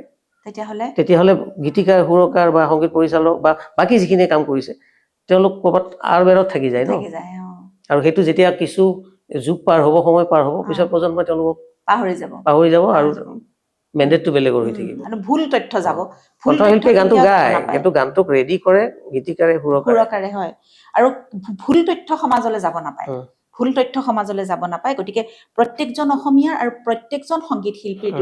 তেতিয়াহ'লে গীতিকাৰ সুৰকাৰ বা সংগীত পৰিচালক বা বাকী যিখিনি কাম কৰিছে তেওঁলোক ক'ৰবাত আৰবেৰত থাকি যায় ন আৰু সেইটো যেতিয়া কিছু যুগ পাৰ হ'ব সময় পাৰ হ'ব পিছৰ প্ৰজন্মই তেওঁলোকক পাহৰি যাব আৰু মেণ্ডেটটো বেলেগৰ হৈ থাকিব ভুল তথ্য যাব কণ্ঠশিল্পীয়ে গানটো গায় কিন্তু গানটোক ৰেডি কৰে গীতিকাৰে সুৰকাৰে হয় আৰু ভুল তথ্য সমাজলৈ যাব নাপায় গতিকে প্ৰত্যেকজন অসমীয়াৰ আৰু প্ৰত্যেকজন সংগীত শিল্পীৰ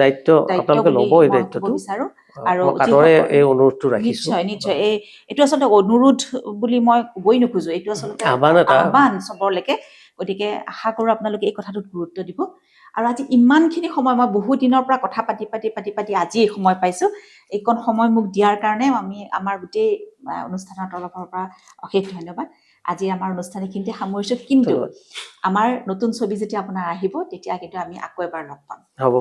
দায়িত্ব আপোনালোকে ল'ব এই দায়িত্বটো বিচাৰো আৰু এই অনুৰোধটো ৰাখিছো নিশ্চয় এইটো আচলতে অনুৰোধ বুলি মই ক'বই নোখোজো এইটো আচলতে আহ্বান চবৰলৈকে গতিকে আশা কৰো আপোনালোকে এই কথাটোত গুৰুত্ব দিব আৰু আজি ইমানখিনি সময় মই বহু দিনৰ পৰা কথা পাতি আজি এই সময় পাইছো এইকণ সময় মোক দিয়াৰ কাৰণে আমি আমাৰ গোটেই অনুষ্ঠানৰ তৰফৰ পৰা অশেষ ধন্যবাদ আজি আমাৰ অনুষ্ঠান এইখিনিতে সামৰিছো কিন্তু আমাৰ নতুন ছবি যেতিয়া আপোনাৰ আহিব তেতিয়া কিন্তু আমি আকৌ এবাৰ লগ পাম হ'ব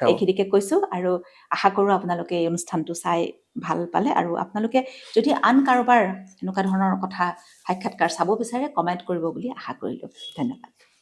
এইখিনিকে কৈছো আৰু আশা কৰো আপোনালোকে এই অনুষ্ঠানটো চাই ভাল পালে আৰু আপোনালোকে যদি আন কাৰোবাৰ এনেকুৱা ধৰণৰ কথা সাক্ষাৎকাৰ চাব বিচাৰে কমেণ্ট কৰিব বুলি আশা কৰিলো ধন্যবাদ